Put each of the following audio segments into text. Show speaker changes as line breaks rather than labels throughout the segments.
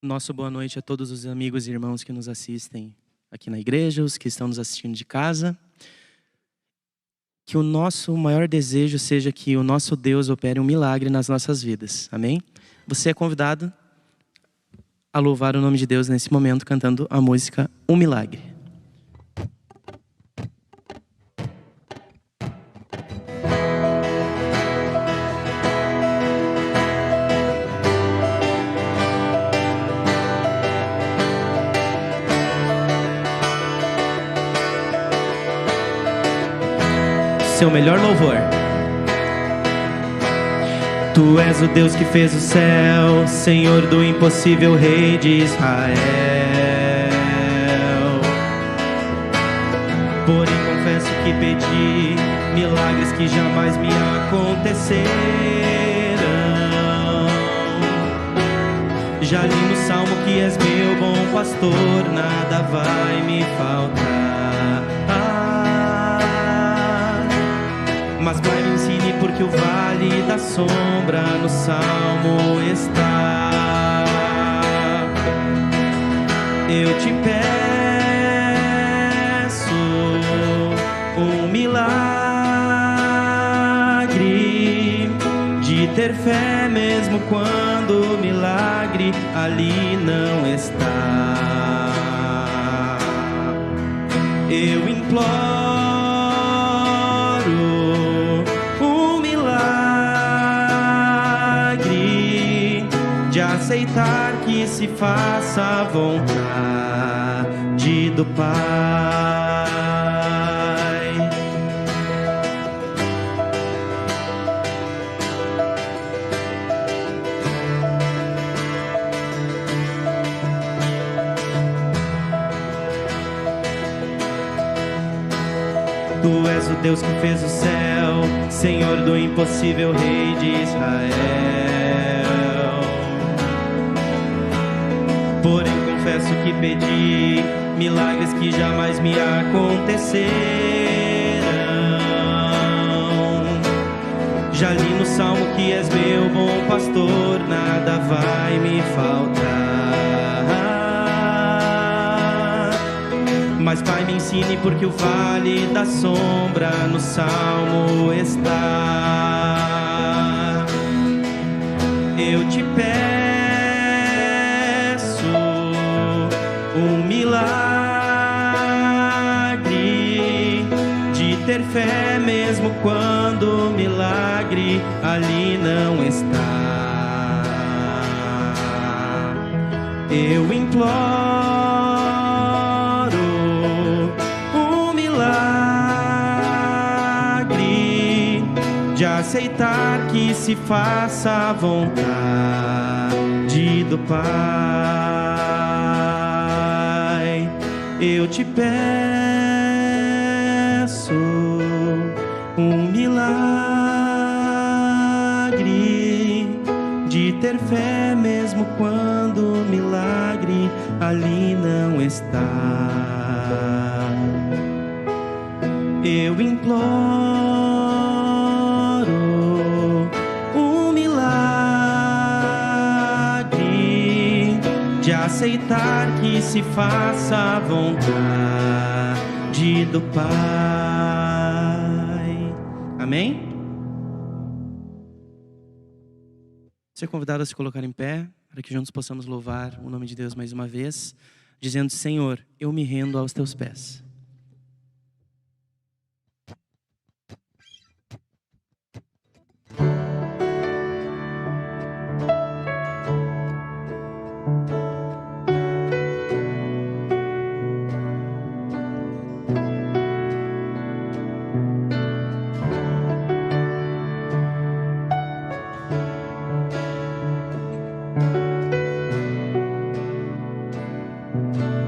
Nosso boa noite a todos os amigos e irmãos que nos assistem aqui na igreja, os que estão nos assistindo de casa. Que o nosso maior desejo seja que o nosso Deus opere um milagre nas nossas vidas. Amém? Você é convidado a louvar o nome de Deus nesse momento, cantando a música Um Milagre. Seu melhor louvor. Tu és o Deus que fez o céu, Senhor do impossível, Rei de Israel. Porém confesso que pedi milagres que jamais me aconteceram. Já li no Salmo que és meu bom pastor, nada vai me faltar. Mas Pai, me ensine porque o vale da sombra no Salmo está. Eu te peço um milagre, de ter fé mesmo quando o milagre ali não está. Eu imploro aceitar que se faça a vontade do Pai. Tu és o Deus que fez o céu, Senhor do impossível, Rei de Israel. Porém confesso que pedi milagres que jamais me aconteceram. Já li no Salmo que és meu bom pastor, nada vai me faltar. Mas Pai, me ensine porque o vale da sombra no Salmo está. Eu te peço um milagre, de ter fé mesmo quando o milagre ali não está. Eu imploro um milagre, de aceitar que se faça a vontade do Pai. Eu te peço um milagre, de ter fé mesmo quando o milagre ali não está. Eu imploro um milagre, de aceitar que se faça a vontade do Pai. Amém? Você é convidado a se colocar em pé, para que juntos possamos louvar o nome de Deus mais uma vez, dizendo: Senhor, eu me rendo aos teus pés.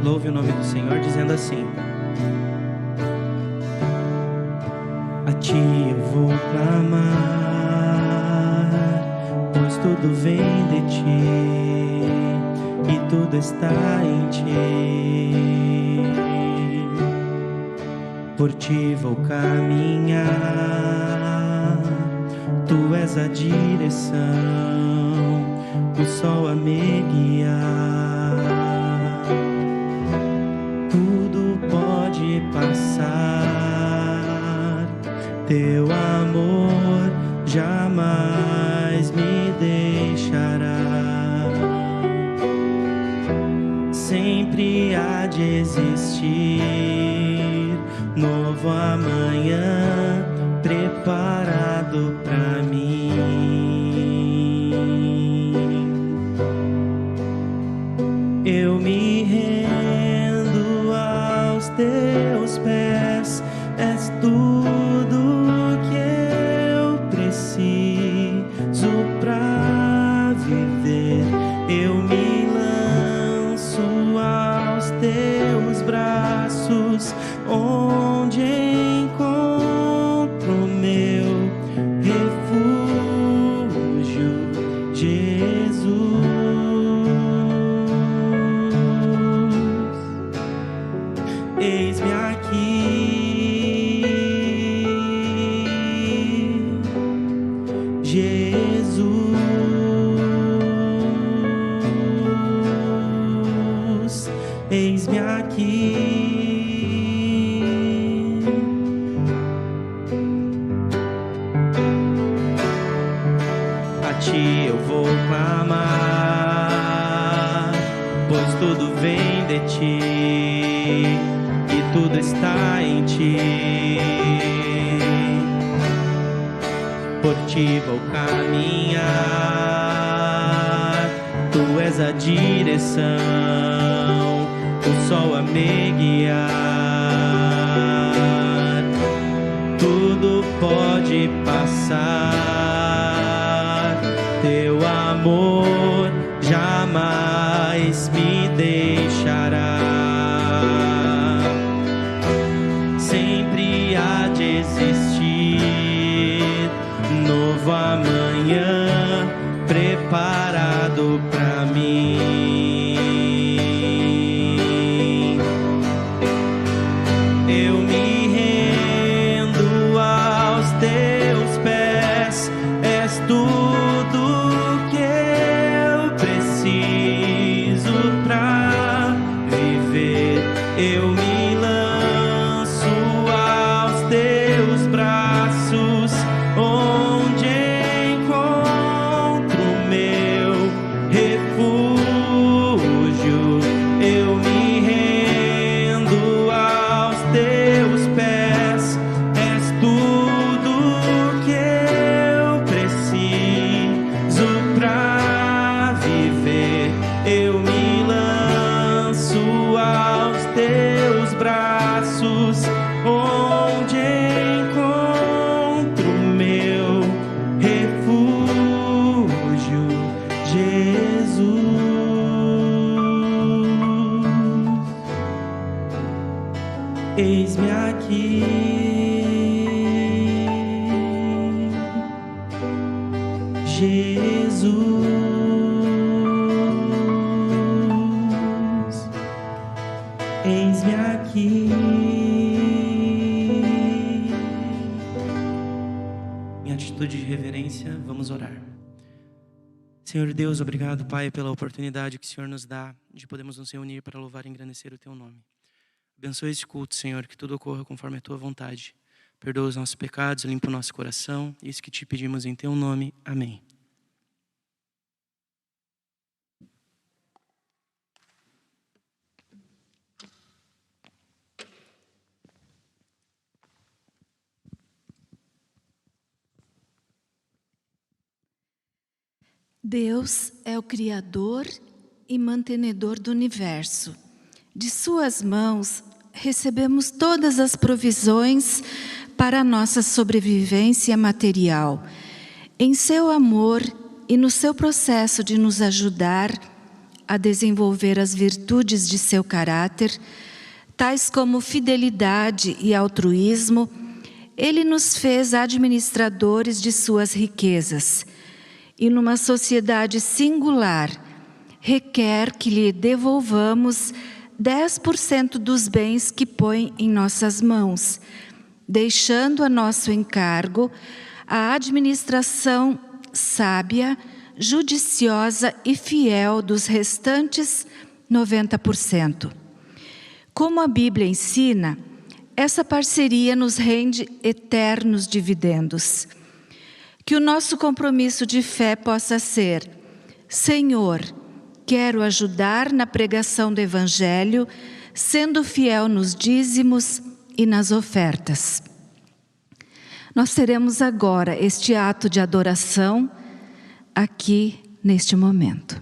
Louve o nome do Senhor dizendo assim: a ti eu vou clamar, pois tudo vem de ti e tudo está em ti. Por ti vou caminhar, tu és a direção o sol a me guiar. Tudo pode passar, teu amor jamais me deixará. Sempre há de existir novo amanhã preparado pra mim. Eu me rendo aos teus pés, és tudo que eu preciso pra viver. Eu me lanço aos teus braços, onde encontro meu refúgio, Jesus. Eis-me aqui, Jesus. Eis-me aqui. A ti eu vou clamar, pois tudo vem de ti e tudo está em ti. Por ti vou caminhar, tu és a direção, o sol a me guiar. Tudo pode passar, teu amor jamais me deixará. Sempre há de existir novo amanhã preparado pra mim. Eu me rendo aos teus pés, és tudo que eu preciso pra viver. Eu me lanço aos teus braços, onde encontro meu refúgio. Eu me rendo aos teus pés, és tudo que eu preciso pra viver. Eu me lanço aos teus braços, onde encontro meu refúgio, Jesus. Eis-me aqui, Jesus. Eis-me aqui. Em atitude de reverência, vamos orar. Senhor Deus, obrigado, Pai, pela oportunidade que o Senhor nos dá de podermos nos reunir para louvar e engrandecer o Teu nome. Abençoa este culto, Senhor, que tudo ocorra conforme a Tua vontade. Perdoa os nossos pecados, limpa o nosso coração. Isso que te pedimos em Teu nome. Amém.
Deus é o Criador e mantenedor do universo. De suas mãos recebemos todas as provisões para a nossa sobrevivência material. Em seu amor e no seu processo de nos ajudar a desenvolver as virtudes de seu caráter, tais como fidelidade e altruísmo, Ele nos fez administradores de suas riquezas. E numa sociedade singular, requer que lhe devolvamos 10% dos bens que põe em nossas mãos, deixando a nosso encargo a administração sábia, judiciosa e fiel dos restantes 90%. Como a Bíblia ensina, essa parceria nos rende eternos dividendos. Que o nosso compromisso de fé possa ser: Senhor, quero ajudar na pregação do Evangelho, sendo fiel nos dízimos e nas ofertas. Nós teremos agora este ato de adoração aqui neste momento.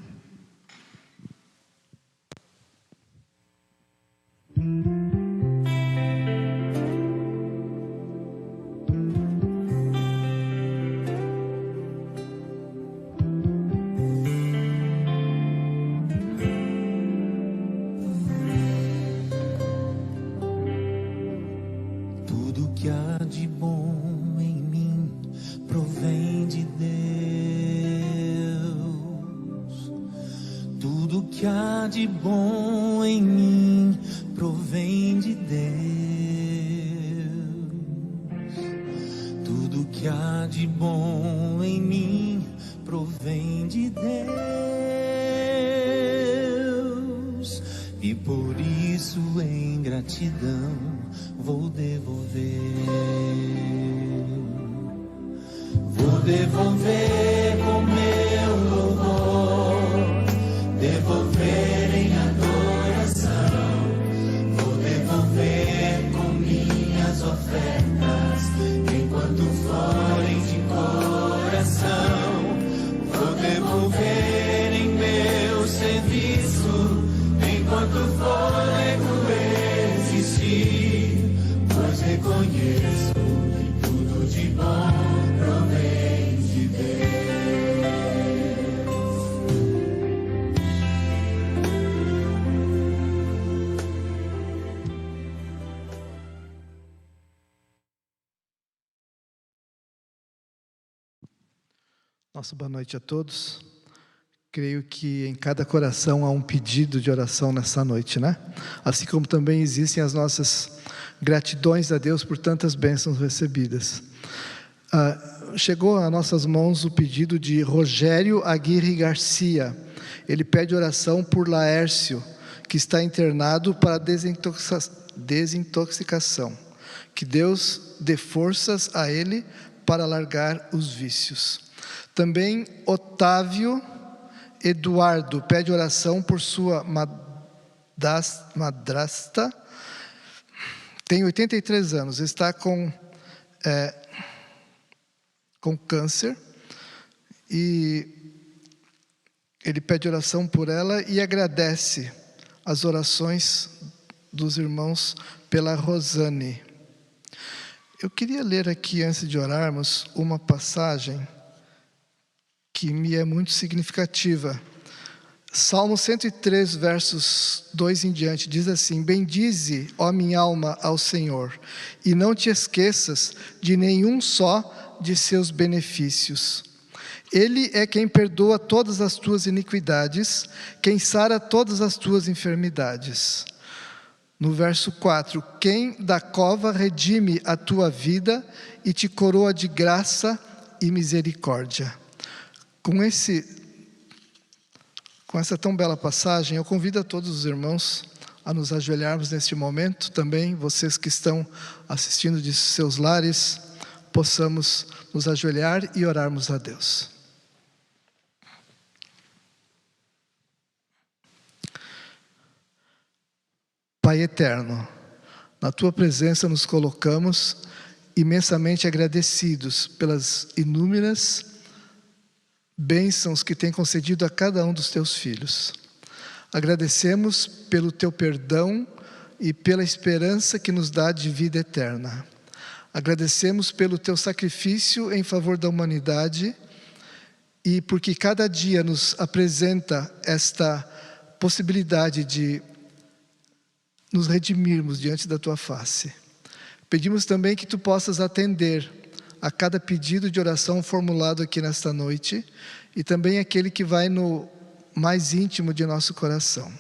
Tudo que há de bom em mim provém de Deus. Tudo que há de bom em mim provém de Deus. Tudo que há de bom em mim provém de Deus. E por isso, em gratidão, vou devolver. Vou devolver com meu louvor, devolver em adoração. Vou devolver com minhas ofertas, enquanto forem de coração. Vou devolver em meu serviço, enquanto for ego existir. Pois reconheço que tudo de bom provém de Deus.
Nossa boa noite a todos. Creio que em cada coração há um pedido de oração nessa noite, né? Assim como também existem as nossas gratidões a Deus por tantas bênçãos recebidas. Chegou a nossas mãos o pedido de Rogério Aguirre Garcia. Ele pede oração por Laércio, que está internado para desintoxicação. Que Deus dê forças a ele para largar os vícios. Também Otávio Eduardo pede oração por sua madrasta. Tem 83 anos, está com câncer. E ele pede oração por ela e agradece as orações dos irmãos pela Rosane. Eu queria ler aqui, antes de orarmos, uma passagem que me é muito significativa. Salmo 103, versos 2 em diante, diz assim: bendize, ó minha alma, ao Senhor, e não te esqueças de nenhum só de seus benefícios. Ele é quem perdoa todas as tuas iniquidades, quem sara todas as tuas enfermidades. No verso 4, quem da cova redime a tua vida e te coroa de graça e misericórdia. Com essa tão bela passagem, eu convido a todos os irmãos a nos ajoelharmos neste momento. Também vocês que estão assistindo de seus lares, possamos nos ajoelhar e orarmos a Deus. Pai eterno, na Tua presença nos colocamos imensamente agradecidos pelas inúmeras bênçãos que tem concedido a cada um dos Teus filhos. Agradecemos pelo Teu perdão e pela esperança que nos dá de vida eterna. Agradecemos pelo Teu sacrifício em favor da humanidade e porque cada dia nos apresenta esta possibilidade de nos redimirmos diante da Tua face. Pedimos também que Tu possas atender a cada pedido de oração formulado aqui nesta noite e também aquele que vai no mais íntimo de nosso coração.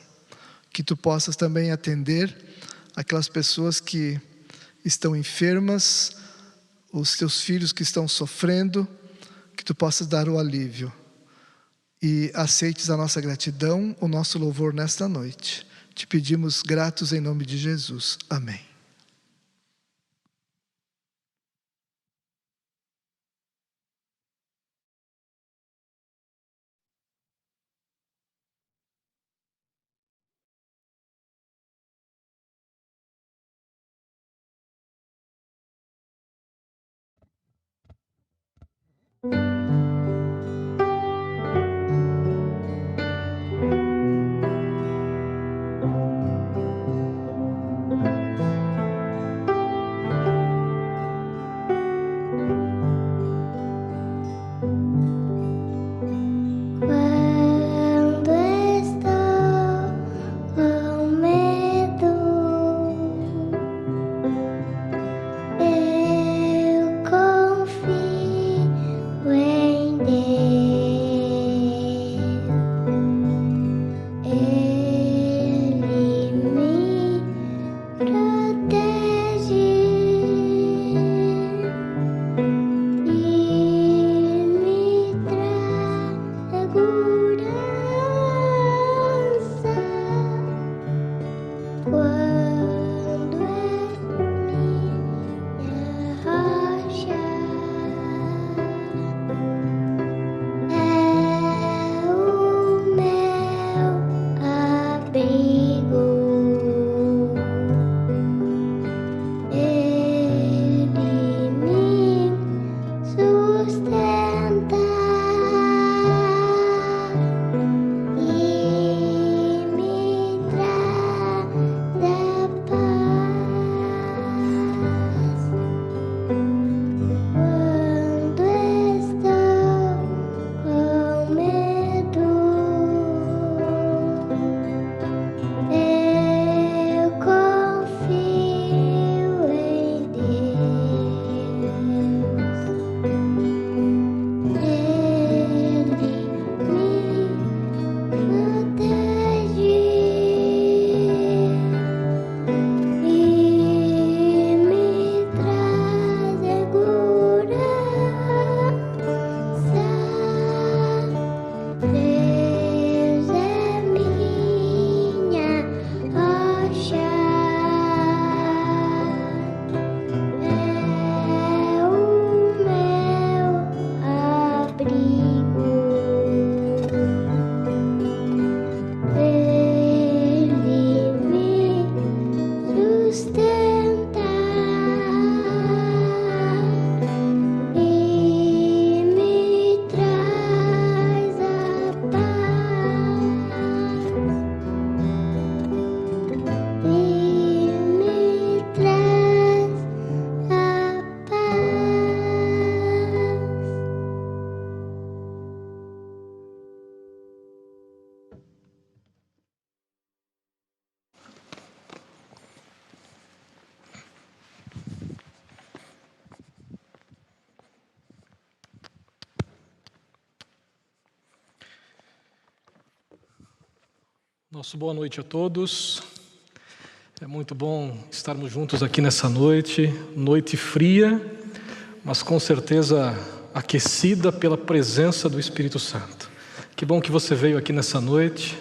Que Tu possas também atender aquelas pessoas que estão enfermas, os Teus filhos que estão sofrendo, que Tu possas dar o alívio. e aceites a nossa gratidão, o nosso louvor nesta noite. Te pedimos gratos em nome de Jesus. Amém.
Nosso boa noite a todos. É muito bom estarmos juntos aqui nessa noite, noite fria, mas com certeza aquecida pela presença do Espírito Santo. Que bom que você veio aqui nessa noite,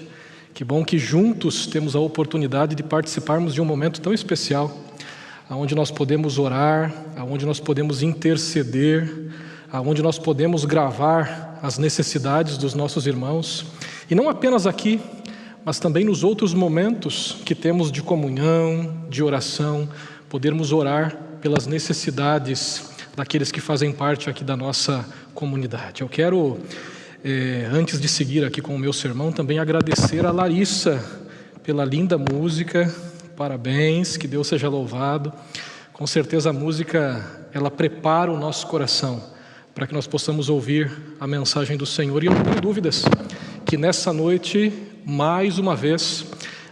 que bom que juntos temos a oportunidade de participarmos de um momento tão especial, onde nós podemos orar, onde nós podemos interceder, onde nós podemos gravar as necessidades dos nossos irmãos, e não apenas aqui, mas também nos outros momentos que temos de comunhão, de oração, podermos orar pelas necessidades daqueles que fazem parte aqui da nossa comunidade. Eu quero, antes de seguir aqui com o meu sermão, também agradecer a Larissa pela linda música. Parabéns, que Deus seja louvado. Com certeza a música, ela prepara o nosso coração para que nós possamos ouvir a mensagem do Senhor. E eu não tenho dúvidas que nessa noite, mais uma vez,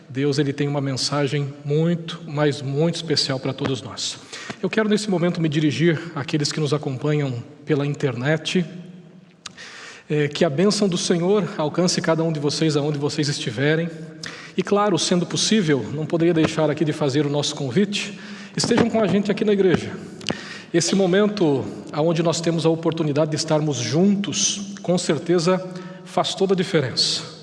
Deus ele tem uma mensagem muito, mas muito especial para todos nós. Eu quero nesse momento me dirigir àqueles que nos acompanham pela internet, que a bênção do Senhor alcance cada um de vocês aonde vocês estiverem. E claro, sendo possível, não poderia deixar aqui de fazer o nosso convite, estejam com a gente aqui na igreja. Esse momento onde nós temos a oportunidade de estarmos juntos, com certeza faz toda a diferença.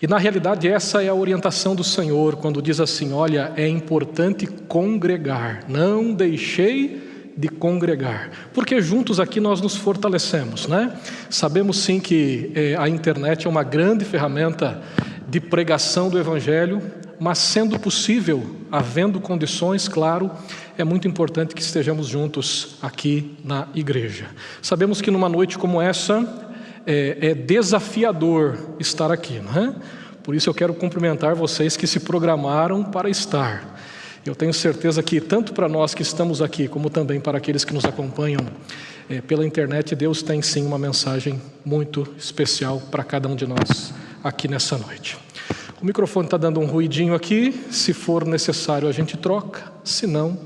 E na realidade essa é a orientação do Senhor, quando diz assim: olha, é importante congregar, não deixei de congregar, porque juntos aqui nós nos fortalecemos, né? Sabemos sim que a internet é uma grande ferramenta de pregação do Evangelho, mas sendo possível, havendo condições, claro, é muito importante que estejamos juntos aqui na igreja. Sabemos que numa noite como essa, é desafiador estar aqui, não é? Por isso eu quero cumprimentar vocês que se programaram para estar. Eu tenho certeza que tanto para nós que estamos aqui, como também para aqueles que nos acompanham pela internet, Deus tem sim uma mensagem muito especial para cada um de nós aqui nessa noite. O microfone está dando um ruidinho aqui, se for necessário a gente troca, se não,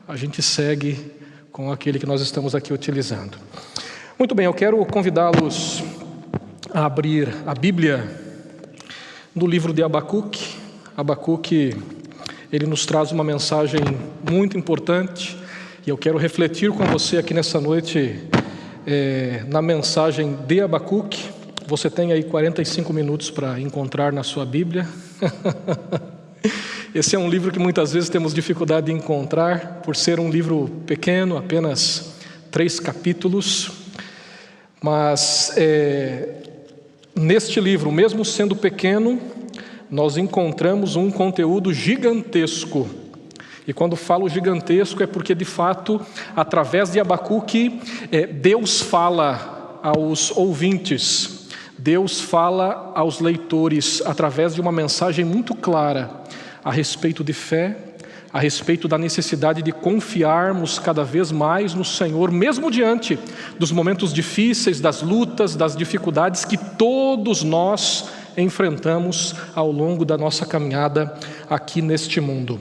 a gente segue com aquele que nós estamos aqui utilizando. Muito bem, eu quero convidá-los a abrir a Bíblia no livro de Abacuque. Abacuque, ele nos traz uma mensagem muito importante, e eu quero refletir com você aqui nessa noite na mensagem de Abacuque. Você tem aí 45 minutos para encontrar na sua Bíblia. Esse é um livro que muitas vezes temos dificuldade de encontrar, por ser um livro pequeno, apenas 3 capítulos. Mas neste livro, mesmo sendo pequeno, nós encontramos um conteúdo gigantesco. E quando falo gigantesco é porque, de fato, através de Abacuque, Deus fala aos ouvintes, Deus fala aos leitores através de uma mensagem muito clara a respeito de fé, a respeito da necessidade de confiarmos cada vez mais no Senhor, mesmo diante dos momentos difíceis, das lutas, das dificuldades que todos nós enfrentamos ao longo da nossa caminhada aqui neste mundo.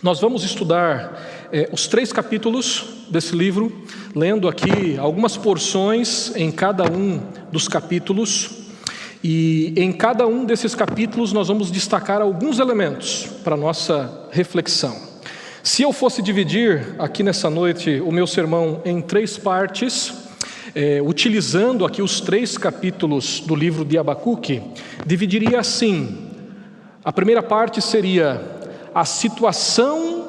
Nós vamos estudar os 3 capítulos desse livro, lendo aqui algumas porções em cada um dos capítulos. E em cada um desses capítulos nós vamos destacar alguns elementos para a nossa reflexão. Se eu fosse dividir aqui nessa noite o meu sermão em 3 partes, utilizando aqui os 3 capítulos do livro de Abacuque, dividiria assim: a primeira parte seria a situação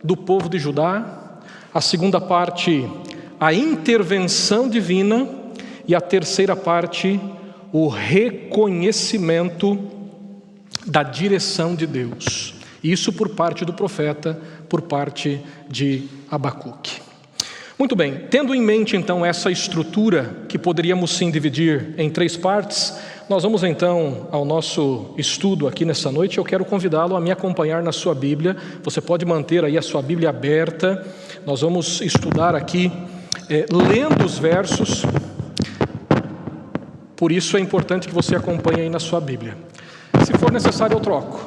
do povo de Judá, a segunda parte, a intervenção divina, e a terceira parte, o reconhecimento da direção de Deus. Isso por parte do profeta, por parte de Abacuque. Muito bem, tendo em mente então essa estrutura, que poderíamos sim dividir em 3 partes, nós vamos então ao nosso estudo aqui nessa noite. Eu quero convidá-lo a me acompanhar na sua Bíblia. Você pode manter aí a sua Bíblia aberta. Nós vamos estudar aqui, lendo os versos. Por isso é importante que você acompanhe aí na sua Bíblia. Se for necessário, eu troco,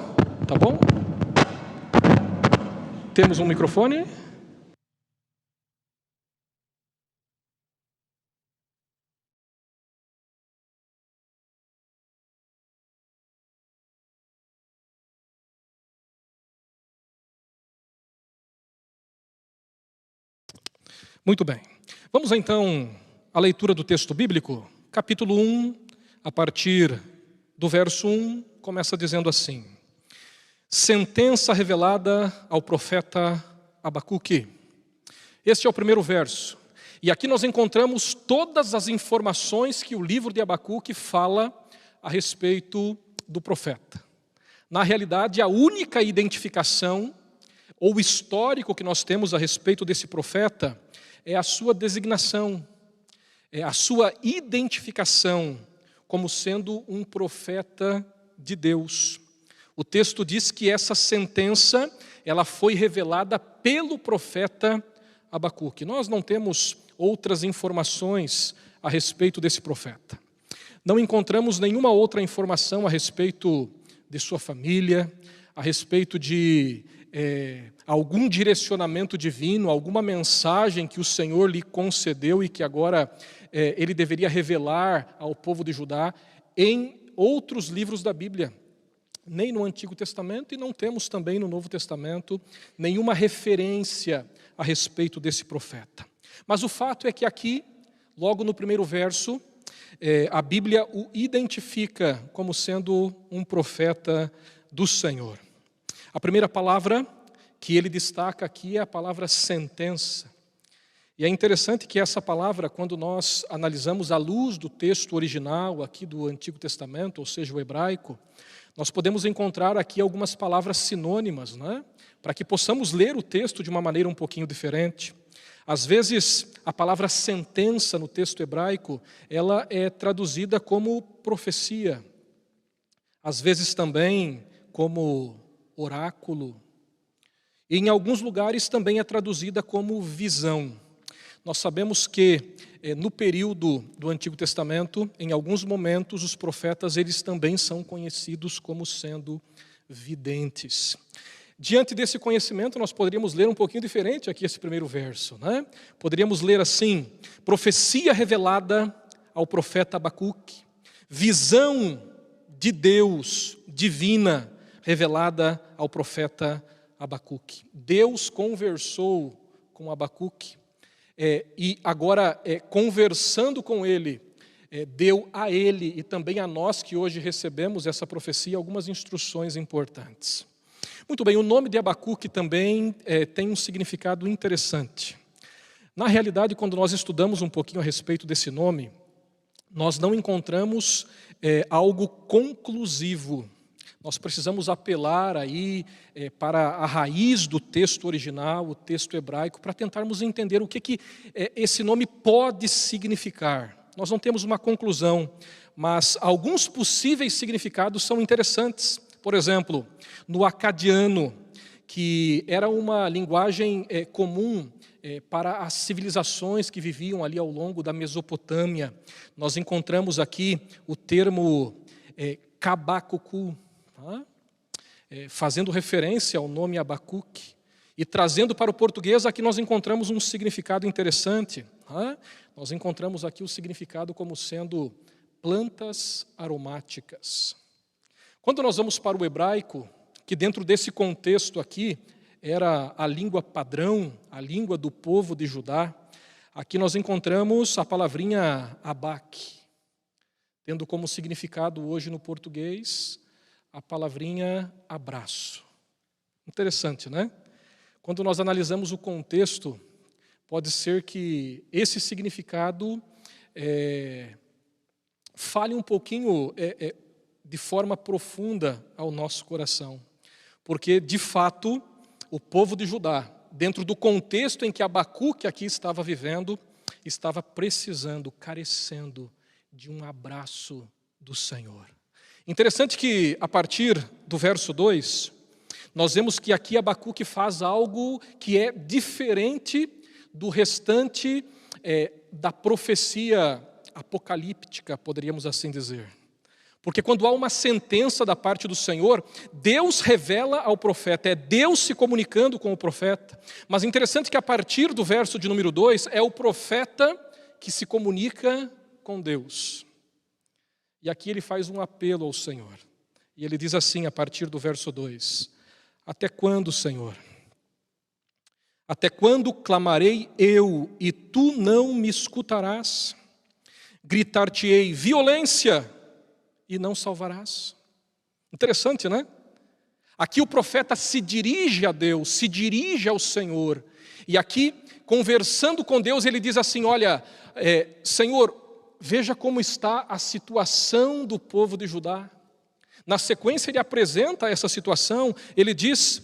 tá bom? Temos um microfone? Muito bem. Vamos então à leitura do texto bíblico. Capítulo 1, a partir do verso 1, começa dizendo assim: sentença revelada ao profeta Abacuque. Este é o primeiro verso. E aqui nós encontramos todas as informações que o livro de Abacuque fala a respeito do profeta. Na realidade, a única identificação ou histórico que nós temos a respeito desse profeta é a sua designação, é a sua identificação como sendo um profeta de Deus. O texto diz que essa sentença, ela foi revelada pelo profeta Abacuque. Nós não temos outras informações a respeito desse profeta. Não encontramos nenhuma outra informação a respeito de sua família, a respeito de algum direcionamento divino, alguma mensagem que o Senhor lhe concedeu e que agora ele deveria revelar ao povo de Judá em outros livros da Bíblia. Nem no Antigo Testamento e não temos também no Novo Testamento nenhuma referência a respeito desse profeta. Mas o fato é que aqui, logo no primeiro verso, a Bíblia o identifica como sendo um profeta do Senhor. A primeira palavra que ele destaca aqui é a palavra sentença. E é interessante que essa palavra, quando nós analisamos à luz do texto original aqui do Antigo Testamento, ou seja, o hebraico, nós podemos encontrar aqui algumas palavras sinônimas, né? Para que possamos ler o texto de uma maneira um pouquinho diferente. Às vezes, a palavra sentença no texto hebraico, ela é traduzida como profecia. Às vezes também como oráculo. E em alguns lugares também é traduzida como visão. Nós sabemos que no período do Antigo Testamento, em alguns momentos, os profetas eles também são conhecidos como sendo videntes. Diante desse conhecimento, nós poderíamos ler um pouquinho diferente aqui esse primeiro verso, né? Poderíamos ler assim: profecia revelada ao profeta Abacuque, visão de Deus divina revelada ao profeta Abacuque. Deus conversou com Abacuque e agora, conversando com ele, deu a ele e também a nós que hoje recebemos essa profecia algumas instruções importantes. Muito bem, o nome de Abacuque também tem um significado interessante. Na realidade, quando nós estudamos um pouquinho a respeito desse nome, nós não encontramos algo conclusivo. Nós precisamos apelar aí para a raiz do texto original, o texto hebraico, para tentarmos entender o que esse nome pode significar. Nós não temos uma conclusão, mas alguns possíveis significados são interessantes. Por exemplo, no acadiano, que era uma linguagem comum para as civilizações que viviam ali ao longo da Mesopotâmia, nós encontramos aqui o termo Kabacucu, fazendo referência ao nome Abacuque, e trazendo para o português, aqui nós encontramos um significado interessante. Nós encontramos aqui o significado como sendo plantas aromáticas. Quando nós vamos para o hebraico, que dentro desse contexto aqui era a língua padrão, a língua do povo de Judá, aqui nós encontramos a palavrinha abaque, tendo como significado hoje no português a palavrinha abraço. Interessante, né? Quando nós analisamos o contexto, pode ser que esse significado fale um pouquinho de forma profunda ao nosso coração. Porque, de fato, o povo de Judá, dentro do contexto em que Abacuque aqui estava vivendo, estava precisando, carecendo de um abraço do Senhor. Interessante que, a partir do verso 2, nós vemos que aqui Abacuque faz algo que é diferente do restante da profecia apocalíptica, poderíamos assim dizer. Porque quando há uma sentença da parte do Senhor, Deus revela ao profeta, é Deus se comunicando com o profeta. Mas interessante que a partir do verso de número 2, é o profeta que se comunica com Deus. E aqui ele faz um apelo ao Senhor. E ele diz assim, a partir do verso 2, até quando, Senhor? Até quando clamarei eu e tu não me escutarás? Gritar-te-ei violência e não salvarás. Interessante, né? Aqui o profeta se dirige a Deus, se dirige ao Senhor. E aqui, conversando com Deus, ele diz assim, olha, Senhor, veja como está a situação do povo de Judá. Na sequência ele apresenta essa situação, ele diz,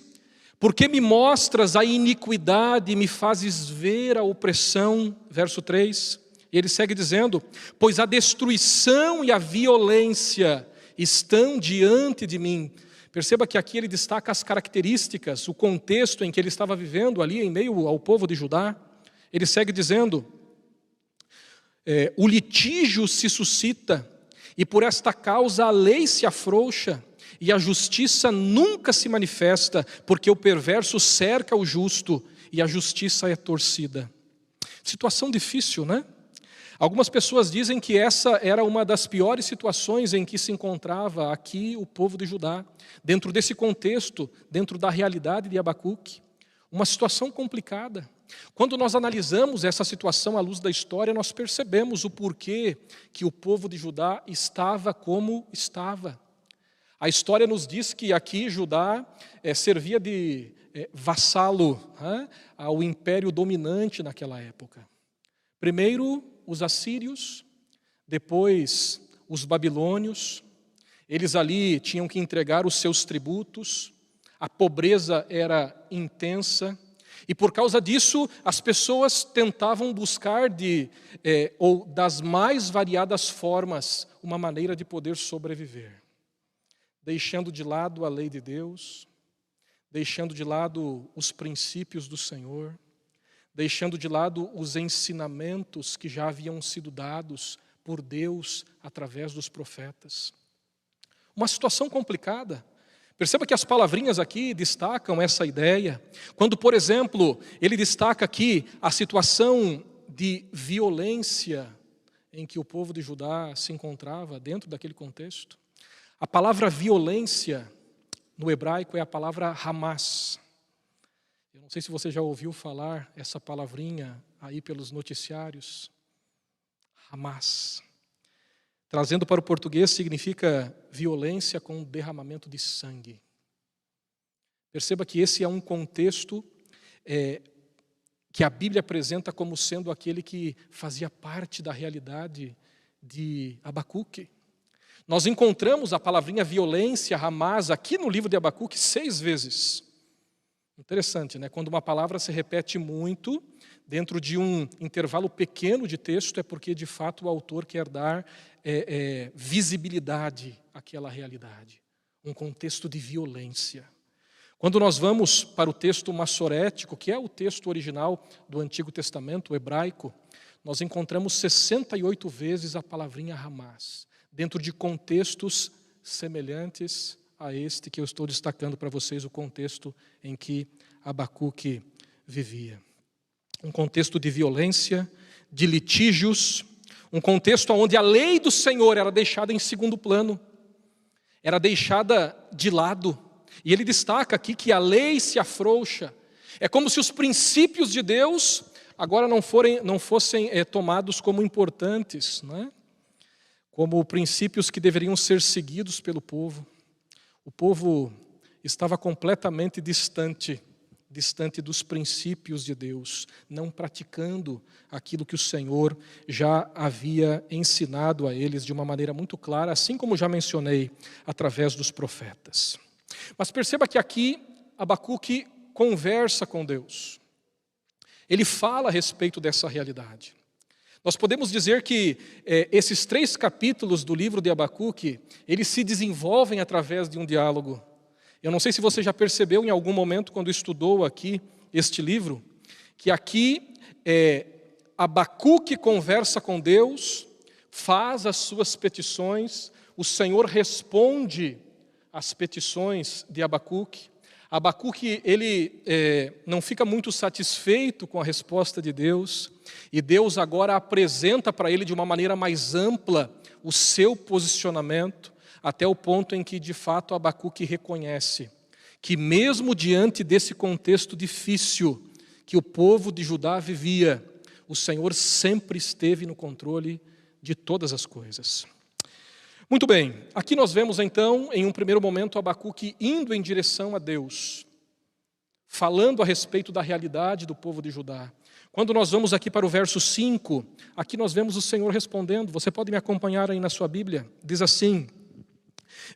porque me mostras a iniquidade e me fazes ver a opressão, verso 3. E ele segue dizendo, pois a destruição e a violência estão diante de mim. Perceba que aqui ele destaca as características, o contexto em que ele estava vivendo ali em meio ao povo de Judá. Ele segue dizendo, o litígio se suscita e por esta causa a lei se afrouxa e a justiça nunca se manifesta, porque o perverso cerca o justo e a justiça é torcida. Situação difícil, né? Algumas pessoas dizem que essa era uma das piores situações em que se encontrava aqui o povo de Judá, dentro desse contexto, dentro da realidade de Abacuque. Uma situação complicada. Quando nós analisamos essa situação à luz da história, nós percebemos o porquê que o povo de Judá estava como estava. A história nos diz que aqui Judá servia de vassalo ao império dominante naquela época. Primeiro os assírios, depois os babilônios. Eles ali tinham que entregar os seus tributos, a pobreza era intensa, e por causa disso as pessoas tentavam buscar ou das mais variadas formas uma maneira de poder sobreviver, deixando de lado a lei de Deus, deixando de lado os princípios do Senhor, deixando de lado os ensinamentos que já haviam sido dados por Deus através dos profetas. Uma situação complicada. Perceba que as palavrinhas aqui destacam essa ideia. Quando, por exemplo, ele destaca aqui a situação de violência em que o povo de Judá se encontrava dentro daquele contexto. A palavra violência no hebraico é a palavra Hamas. Eu não sei se você já ouviu falar essa palavrinha aí pelos noticiários. Hamas. Trazendo para o português, significa violência com derramamento de sangue. Perceba que esse é um contexto que a Bíblia apresenta como sendo aquele que fazia parte da realidade de Abacuque. Nós encontramos a palavrinha violência, Hamas, aqui no livro de Abacuque 6 vezes. Interessante, né? Quando uma palavra se repete muito, dentro de um intervalo pequeno de texto, é porque de fato o autor quer dar visibilidade àquela realidade, um contexto de violência. Quando nós vamos para o texto massorético, que é o texto original do Antigo Testamento, o hebraico, nós encontramos 68 vezes a palavrinha Hamas, dentro de contextos semelhantes a este que eu estou destacando para vocês, o contexto em que Abacuque vivia. Um contexto de violência, de litígios, um contexto onde a lei do Senhor era deixada em segundo plano, era deixada de lado. E ele destaca aqui que a lei se afrouxa. É como se os princípios de Deus agora não fossem tomados como importantes, né? Como princípios que deveriam ser seguidos pelo povo. O povo estava completamente distante dos princípios de Deus, não praticando aquilo que o Senhor já havia ensinado a eles de uma maneira muito clara, assim como já mencionei, através dos profetas. Mas perceba que aqui Abacuque conversa com Deus. Ele fala a respeito dessa realidade. Nós podemos dizer que esses 3 capítulos do livro de Abacuque, eles se desenvolvem através de um diálogo. Eu não sei se você já percebeu em algum momento, quando estudou aqui este livro, que aqui Abacuque conversa com Deus, faz as suas petições, o Senhor responde às petições de Abacuque. Abacuque, ele não fica muito satisfeito com a resposta de Deus, e Deus agora apresenta para ele de uma maneira mais ampla o seu posicionamento, até o ponto em que, de fato, Abacuque reconhece que mesmo diante desse contexto difícil que o povo de Judá vivia, o Senhor sempre esteve no controle de todas as coisas. Muito bem, aqui nós vemos então, em um primeiro momento, Abacuque indo em direção a Deus, falando a respeito da realidade do povo de Judá. Quando nós vamos aqui para o verso 5, aqui nós vemos o Senhor respondendo. Você pode me acompanhar aí na sua Bíblia? Diz assim: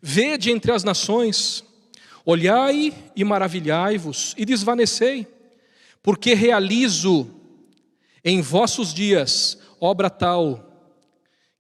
vede entre as nações, olhai e maravilhai-vos e desvanecei, porque realizo em vossos dias obra tal,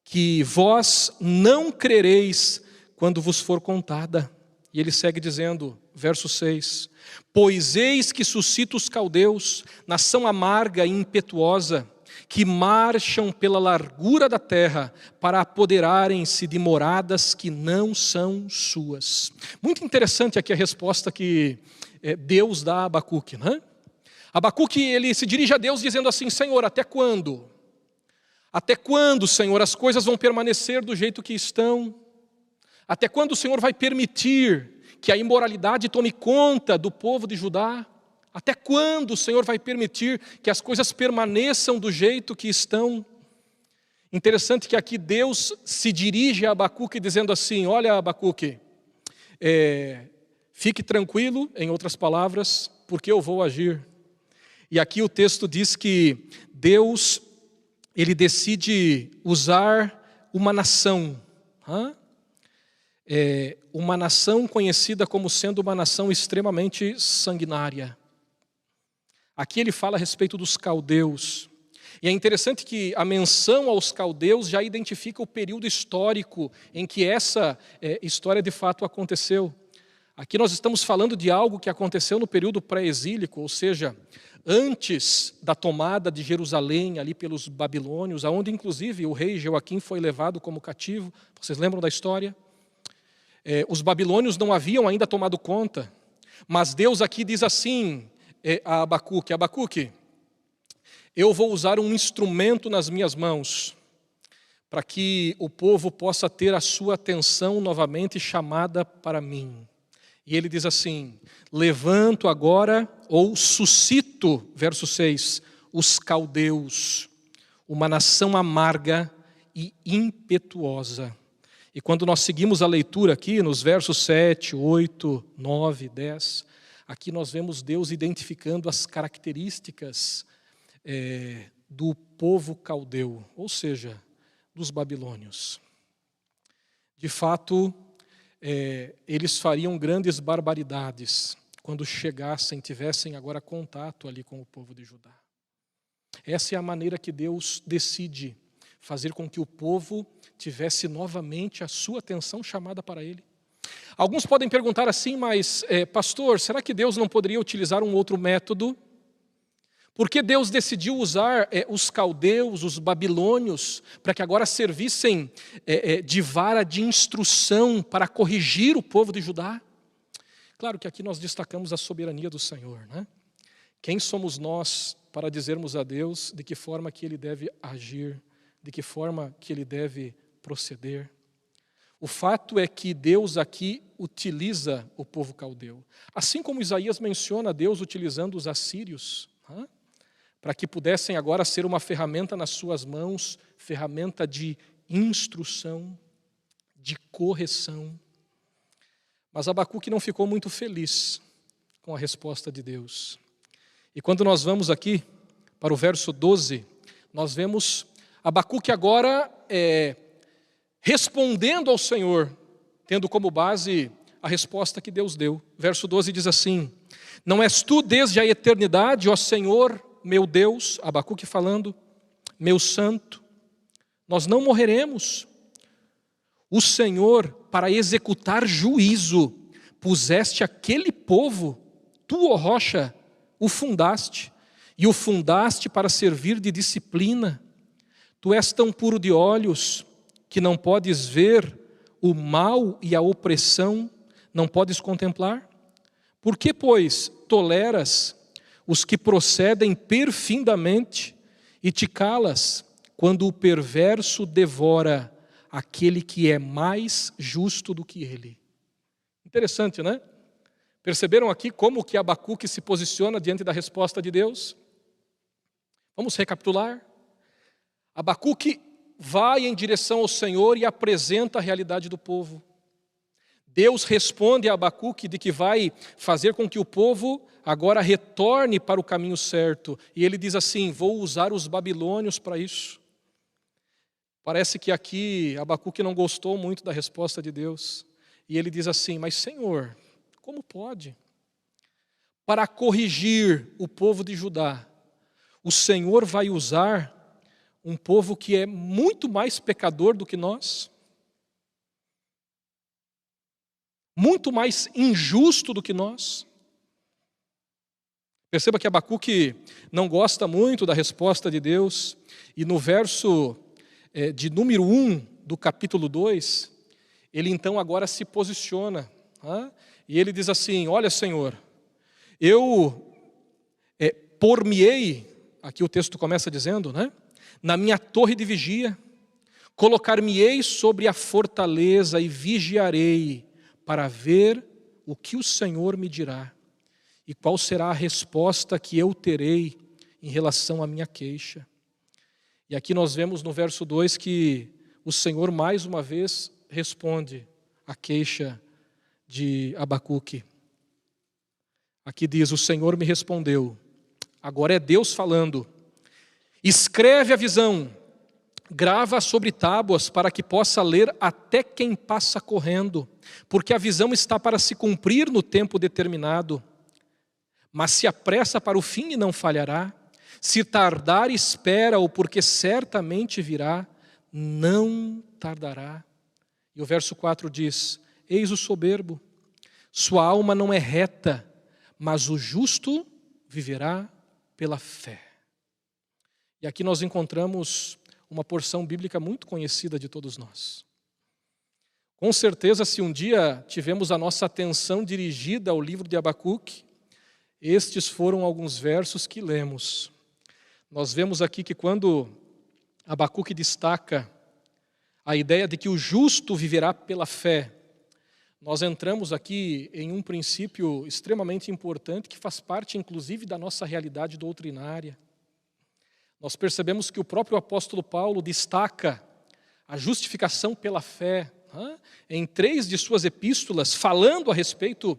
que vós não crereis quando vos for contada. E ele segue dizendo, verso 6, pois eis que suscito os caldeus, nação amarga e impetuosa, que marcham pela largura da terra para apoderarem-se de moradas que não são suas. Muito interessante aqui a resposta que Deus dá a Abacuque, né? Abacuque, ele se dirige a Deus dizendo assim: Senhor, até quando? Até quando, Senhor, as coisas vão permanecer do jeito que estão? Até quando o Senhor vai permitir que a imoralidade tome conta do povo de Judá? Até quando o Senhor vai permitir que as coisas permaneçam do jeito que estão? Interessante que aqui Deus se dirige a Abacuque dizendo assim: olha, Abacuque, fique tranquilo, em outras palavras, porque eu vou agir. E aqui o texto diz que Deus, ele decide usar uma nação, uma nação conhecida como sendo uma nação extremamente sanguinária. Aqui ele fala a respeito dos caldeus. E é interessante que a menção aos caldeus já identifica o período histórico em que essa história de fato aconteceu. Aqui nós estamos falando de algo que aconteceu no período pré-exílico, ou seja, antes da tomada de Jerusalém ali pelos babilônios, aonde inclusive o rei Joaquim foi levado como cativo. Vocês lembram da história? Os babilônios não haviam ainda tomado conta, mas Deus aqui diz assim a Abacuque: Abacuque, eu vou usar um instrumento nas minhas mãos para que o povo possa ter a sua atenção novamente chamada para mim. E ele diz assim: levanto agora, ou suscito, verso 6, os caldeus, uma nação amarga e impetuosa. E quando nós seguimos a leitura aqui, nos versos 7, 8, 9, 10, aqui nós vemos Deus identificando as características do povo caldeu, ou seja, dos babilônios. De fato, eles fariam grandes barbaridades quando chegassem, tivessem agora contato ali com o povo de Judá. Essa é a maneira que Deus decide fazer com que o povo tivesse novamente a sua atenção chamada para ele. Alguns podem perguntar assim: mas pastor, será que Deus não poderia utilizar um outro método? Por que Deus decidiu usar os caldeus, os babilônios, para que agora servissem de vara de instrução para corrigir o povo de Judá? Claro que aqui nós destacamos a soberania do Senhor, né? Quem somos nós para dizermos a Deus de que forma que Ele deve agir, de que forma que Ele deve proceder? O fato é que Deus aqui utiliza o povo caldeu. Assim como Isaías menciona Deus utilizando os assírios, para que pudessem agora ser uma ferramenta nas suas mãos, ferramenta de instrução, de correção. Mas Abacuque não ficou muito feliz com a resposta de Deus. E quando nós vamos aqui para o verso 12, nós vemos Abacuque agora respondendo ao Senhor, tendo como base a resposta que Deus deu. Verso 12 diz assim: não és tu desde a eternidade, ó Senhor, meu Deus, Abacuque falando, meu santo, nós não morreremos. O Senhor, para executar juízo, puseste aquele povo, tu, ó rocha, o fundaste, e o fundaste para servir de disciplina. Tu és tão puro de olhos, que não podes ver o mal e a opressão, não podes contemplar? Por que, pois, toleras os que procedem perfidamente e te calas quando o perverso devora aquele que é mais justo do que ele? Interessante, né? Perceberam aqui como que Abacuque se posiciona diante da resposta de Deus? Vamos recapitular. Abacuque vai em direção ao Senhor e apresenta a realidade do povo. Deus responde a Abacuque de que vai fazer com que o povo agora retorne para o caminho certo. E ele diz assim: vou usar os babilônios para isso. Parece que aqui Abacuque não gostou muito da resposta de Deus. E ele diz assim: mas Senhor, como pode? Para corrigir o povo de Judá, o Senhor vai usar um povo que é muito mais pecador do que nós, muito mais injusto do que nós. Perceba que Abacuque não gosta muito da resposta de Deus, e no verso de número 1 do capítulo 2, ele então agora se posiciona, e ele diz assim: olha, Senhor, eu por-me-ei, aqui o texto começa dizendo, né? Na minha torre de vigia, colocar-me-ei sobre a fortaleza e vigiarei para ver o que o Senhor me dirá. E qual será a resposta que eu terei em relação à minha queixa? E aqui nós vemos no verso 2 que o Senhor mais uma vez responde à queixa de Abacuque. Aqui diz: o Senhor me respondeu. Agora é Deus falando. Escreve a visão, grava sobre tábuas para que possa ler até quem passa correndo, porque a visão está para se cumprir no tempo determinado. Mas se apressa para o fim e não falhará. Se tardar, espera-o, porque certamente virá, não tardará. E o verso 4 diz: eis o soberbo, sua alma não é reta, mas o justo viverá pela fé. E aqui nós encontramos uma porção bíblica muito conhecida de todos nós. Com certeza, se um dia tivemos a nossa atenção dirigida ao livro de Abacuque, estes foram alguns versos que lemos. Nós vemos aqui que quando Abacuque destaca a ideia de que o justo viverá pela fé, nós entramos aqui em um princípio extremamente importante que faz parte, inclusive, da nossa realidade doutrinária. Nós percebemos que o próprio apóstolo Paulo destaca a justificação pela fé em 3 de suas epístolas, falando a respeito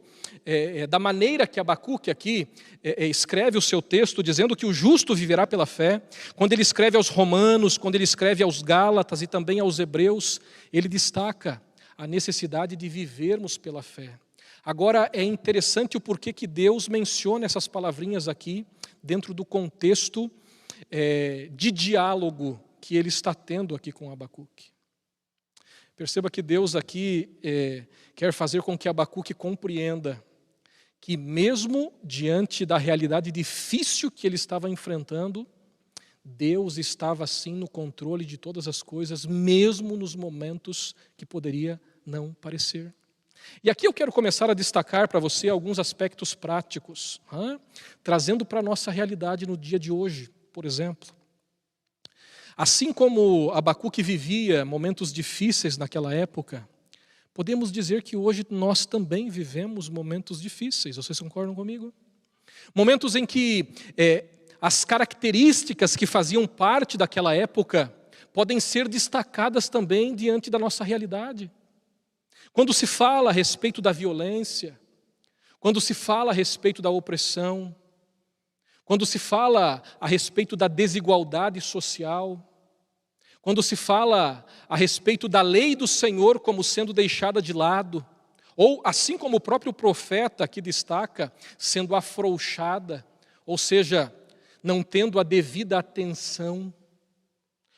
da maneira que Abacuque aqui escreve o seu texto, dizendo que o justo viverá pela fé. Quando ele escreve aos Romanos, quando ele escreve aos Gálatas e também aos Hebreus, ele destaca a necessidade de vivermos pela fé. Agora, é interessante o porquê que Deus menciona essas palavrinhas aqui, dentro do contexto de diálogo que ele está tendo aqui com Abacuque. Perceba que Deus aqui quer fazer com que Abacuque compreenda que mesmo diante da realidade difícil que ele estava enfrentando, Deus estava sim no controle de todas as coisas, mesmo nos momentos que poderia não parecer. E aqui eu quero começar a destacar para você alguns aspectos práticos, trazendo para a nossa realidade no dia de hoje, por exemplo. Assim como Abacuque vivia momentos difíceis naquela época, podemos dizer que hoje nós também vivemos momentos difíceis. Vocês concordam comigo? Momentos em que as características que faziam parte daquela época podem ser destacadas também diante da nossa realidade. Quando se fala a respeito da violência, quando se fala a respeito da opressão, quando se fala a respeito da desigualdade social, quando se fala a respeito da lei do Senhor como sendo deixada de lado, ou assim como o próprio profeta aqui destaca, sendo afrouxada, ou seja, não tendo a devida atenção.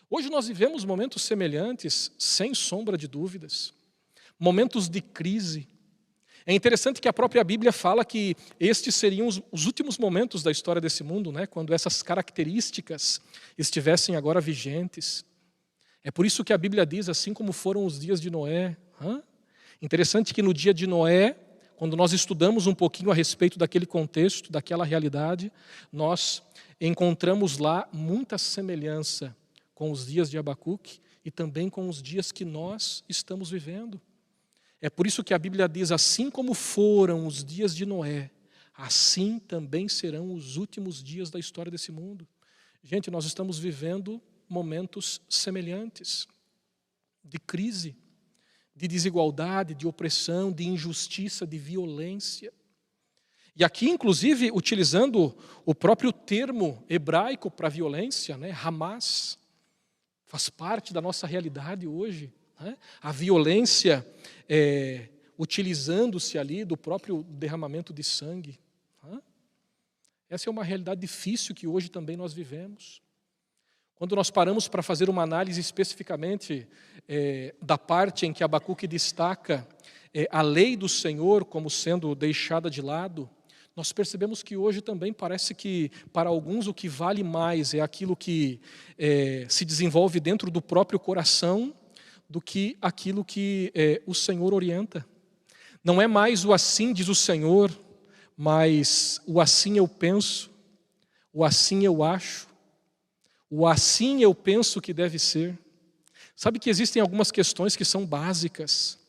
Hoje nós vivemos momentos semelhantes, sem sombra de dúvidas, momentos de crise. É interessante que a própria Bíblia fala que estes seriam os últimos momentos da história desse mundo, quando essas características estivessem agora vigentes. É por isso que a Bíblia diz, assim como foram os dias de Noé. Interessante que no dia de Noé, quando nós estudamos um pouquinho a respeito daquele contexto, daquela realidade, nós encontramos lá muita semelhança com os dias de Abacuque e também com os dias que nós estamos vivendo. É por isso que a Bíblia diz, assim como foram os dias de Noé, assim também serão os últimos dias da história desse mundo. Gente, nós estamos vivendo momentos semelhantes, de crise, de desigualdade, de opressão, de injustiça, de violência. E aqui, inclusive, utilizando o próprio termo hebraico para violência, Hamas, faz parte da nossa realidade hoje. A violência utilizando-se ali do próprio derramamento de sangue. Essa é uma realidade difícil que hoje também nós vivemos. Quando nós paramos para fazer uma análise especificamente da parte em que Abacuque destaca a lei do Senhor como sendo deixada de lado, nós percebemos que hoje também parece que para alguns o que vale mais é aquilo que se desenvolve dentro do próprio coração do que aquilo que o Senhor orienta. Não é mais o assim diz o Senhor, mas o assim eu penso, o assim eu acho, o assim eu penso que deve ser. Sabe que existem algumas questões que são básicas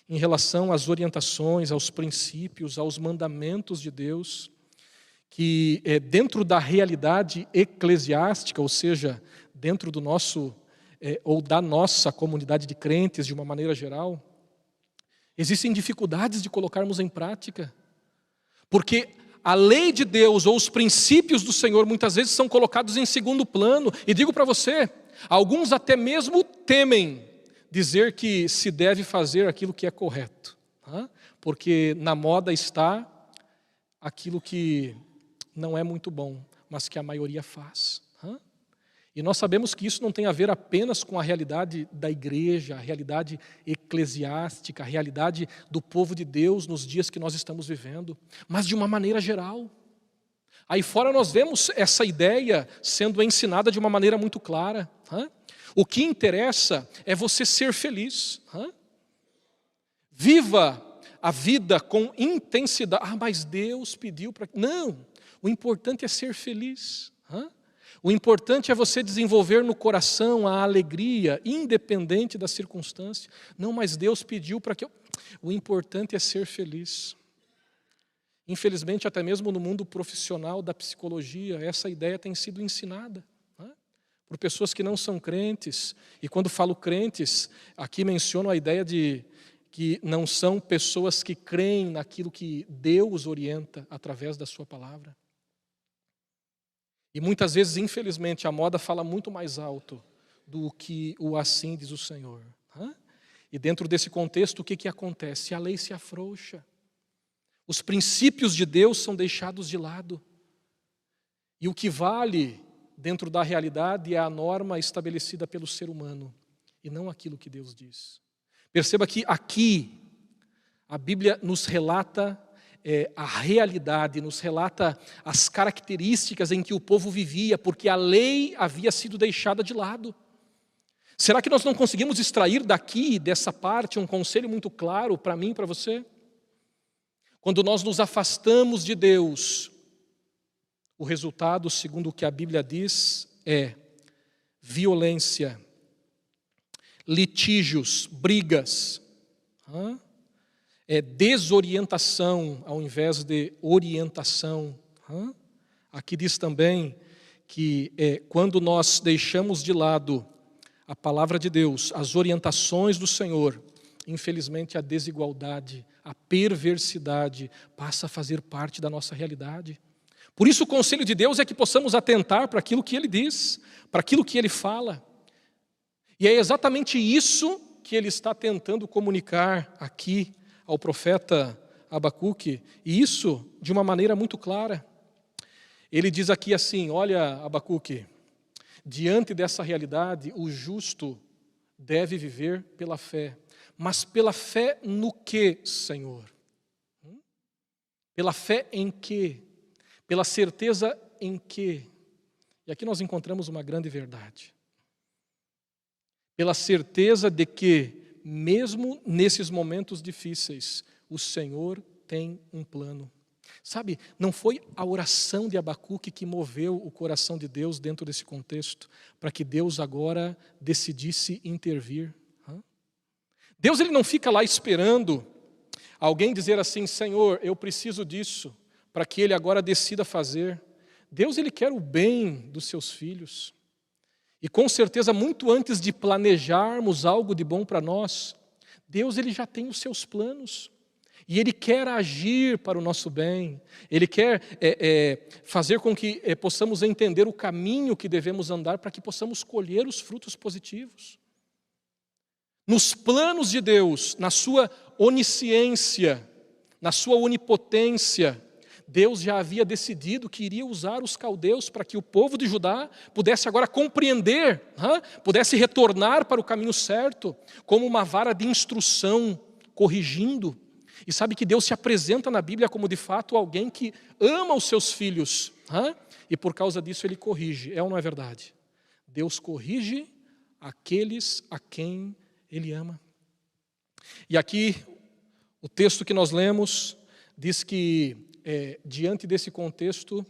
em relação às orientações, aos princípios, aos mandamentos de Deus, que dentro da realidade eclesiástica, ou seja, dentro do nosso, ou da nossa comunidade de crentes de uma maneira geral, existem dificuldades de colocarmos em prática, porque a lei de Deus ou os princípios do Senhor muitas vezes são colocados em segundo plano. E digo para você, alguns até mesmo temem dizer que se deve fazer aquilo que é correto, porque na moda está aquilo que não é muito bom, mas que a maioria faz. E nós sabemos que isso não tem a ver apenas com a realidade da igreja, a realidade eclesiástica, a realidade do povo de Deus nos dias que nós estamos vivendo, mas de uma maneira geral. Aí fora nós vemos essa ideia sendo ensinada de uma maneira muito clara. O que interessa é você ser feliz. Viva a vida com intensidade. Mas Deus pediu para... Não, o importante é ser feliz. O importante é você desenvolver no coração a alegria, independente da circunstância. Não, mas Deus pediu para que eu... O importante é ser feliz. Infelizmente, até mesmo no mundo profissional da psicologia, essa ideia tem sido ensinada por pessoas que não são crentes. E quando falo crentes, aqui menciono a ideia de que não são pessoas que creem naquilo que Deus orienta através da sua palavra. E muitas vezes, infelizmente, a moda fala muito mais alto do que o assim diz o Senhor. E dentro desse contexto, o que acontece? A lei se afrouxa. Os princípios de Deus são deixados de lado. E o que vale dentro da realidade é a norma estabelecida pelo ser humano, e não aquilo que Deus diz. Perceba que aqui a Bíblia nos relata a realidade, nos relata as características em que o povo vivia, porque a lei havia sido deixada de lado. Será que nós não conseguimos extrair daqui, dessa parte, um conselho muito claro para mim e para você? Quando nós nos afastamos de Deus, o resultado, segundo o que a Bíblia diz, é violência, litígios, brigas, desorientação ao invés de orientação. Aqui diz também que quando nós deixamos de lado a palavra de Deus, as orientações do Senhor, infelizmente a desigualdade, a perversidade passa a fazer parte da nossa realidade. Por isso o conselho de Deus é que possamos atentar para aquilo que Ele diz, para aquilo que Ele fala. E é exatamente isso que Ele está tentando comunicar aqui ao profeta Abacuque, e isso de uma maneira muito clara. Ele diz aqui assim: olha, Abacuque, diante dessa realidade, o justo deve viver pela fé. Mas pela fé no quê, Senhor? Pela fé em quê? Pela certeza em quê? E aqui nós encontramos uma grande verdade. Pela certeza de que, mesmo nesses momentos difíceis, o Senhor tem um plano. Sabe, não foi a oração de Abacuque que moveu o coração de Deus dentro desse contexto, para que Deus agora decidisse intervir. Deus ele não fica lá esperando alguém dizer assim: Senhor, eu preciso disso, para que Ele agora decida fazer. Deus ele quer o bem dos seus filhos. E com certeza, muito antes de planejarmos algo de bom para nós, Deus ele já tem os seus planos. E Ele quer agir para o nosso bem. Ele quer fazer com que possamos entender o caminho que devemos andar para que possamos colher os frutos positivos. Nos planos de Deus, na sua onisciência, na sua onipotência, Deus já havia decidido que iria usar os caldeus para que o povo de Judá pudesse agora compreender, pudesse retornar para o caminho certo, como uma vara de instrução, corrigindo. E sabe que Deus se apresenta na Bíblia como de fato alguém que ama os seus filhos, e por causa disso Ele corrige, é ou não é verdade? Deus corrige aqueles a quem Ele ama. E aqui, o texto que nós lemos diz que, diante desse contexto,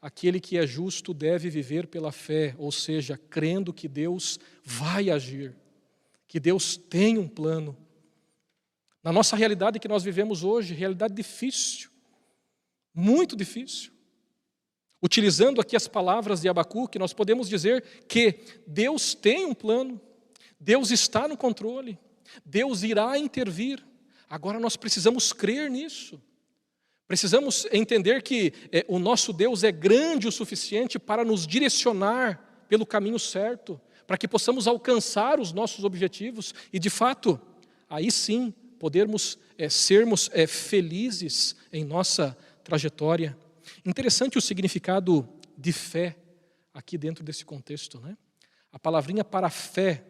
aquele que é justo deve viver pela fé, ou seja, crendo que Deus vai agir, que Deus tem um plano. Na nossa realidade que nós vivemos hoje, realidade difícil, muito difícil. Utilizando aqui as palavras de Abacuque, nós podemos dizer que Deus tem um plano, Deus está no controle, Deus irá intervir. Agora nós precisamos crer nisso. Precisamos entender que o nosso Deus é grande o suficiente para nos direcionar pelo caminho certo, para que possamos alcançar os nossos objetivos e, de fato, aí sim, podermos sermos felizes em nossa trajetória. Interessante o significado de fé aqui dentro desse contexto, né? A palavrinha para fé,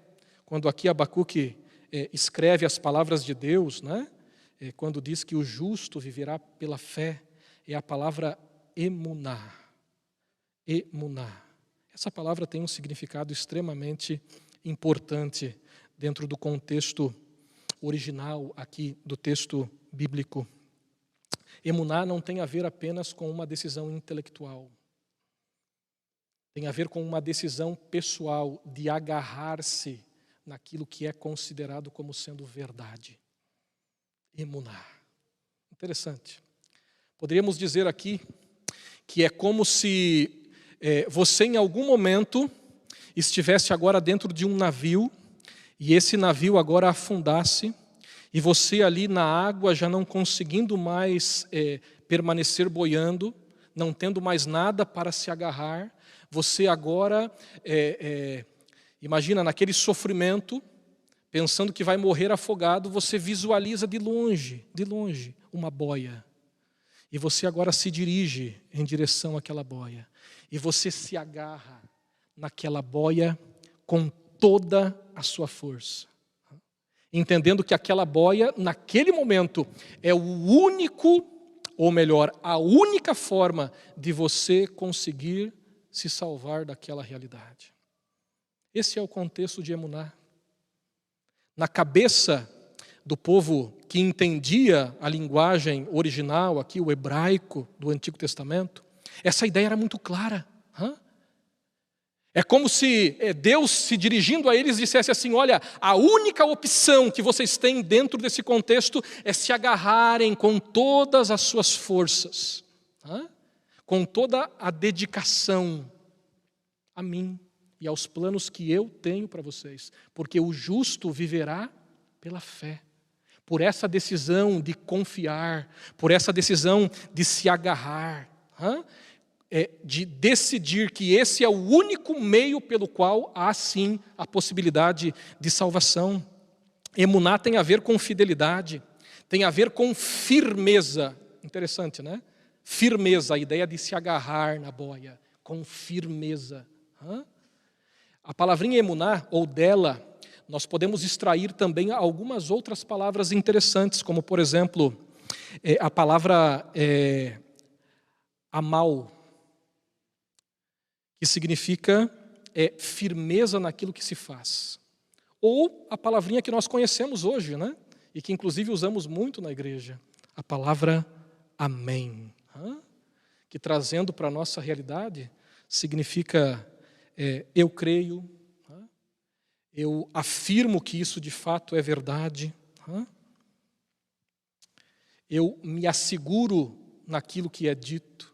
quando aqui Abacuque escreve as palavras de Deus, né? Quando diz que o justo viverá pela fé, é a palavra emuná. Emuná. Essa palavra tem um significado extremamente importante dentro do contexto original aqui do texto bíblico. Emuná não tem a ver apenas com uma decisão intelectual. Tem a ver com uma decisão pessoal de agarrar-se naquilo que é considerado como sendo verdade. Emuná. Interessante. Poderíamos dizer aqui que é como se você em algum momento estivesse agora dentro de um navio e esse navio agora afundasse e você ali na água já não conseguindo mais permanecer boiando, não tendo mais nada para se agarrar, você agora, imagina naquele sofrimento, pensando que vai morrer afogado, você visualiza de longe, uma boia. E você agora se dirige em direção àquela boia. E você se agarra naquela boia com toda a sua força. Entendendo que aquela boia, naquele momento, é o único, ou melhor, a única forma de você conseguir se salvar daquela realidade. Esse é o contexto de Emuná. Na cabeça do povo que entendia a linguagem original, aqui o hebraico do Antigo Testamento, essa ideia era muito clara. É como se Deus, se dirigindo a eles, dissesse assim: olha, a única opção que vocês têm dentro desse contexto é se agarrarem com todas as suas forças, com toda a dedicação a mim e aos planos que eu tenho para vocês, porque o justo viverá pela fé, por essa decisão de confiar, por essa decisão de se agarrar, de decidir que esse é o único meio pelo qual há sim a possibilidade de salvação. Emuná tem a ver com fidelidade, tem a ver com firmeza. Interessante, né? Firmeza, a ideia de se agarrar na boia, com firmeza. A palavrinha emuná, ou dela, nós podemos extrair também algumas outras palavras interessantes, como, por exemplo, a palavra amal, que significa firmeza naquilo que se faz. Ou a palavrinha que nós conhecemos hoje, né? E que inclusive usamos muito na igreja, a palavra amém, que trazendo para a nossa realidade, significa eu creio, eu afirmo que isso de fato é verdade, eu me asseguro naquilo que é dito.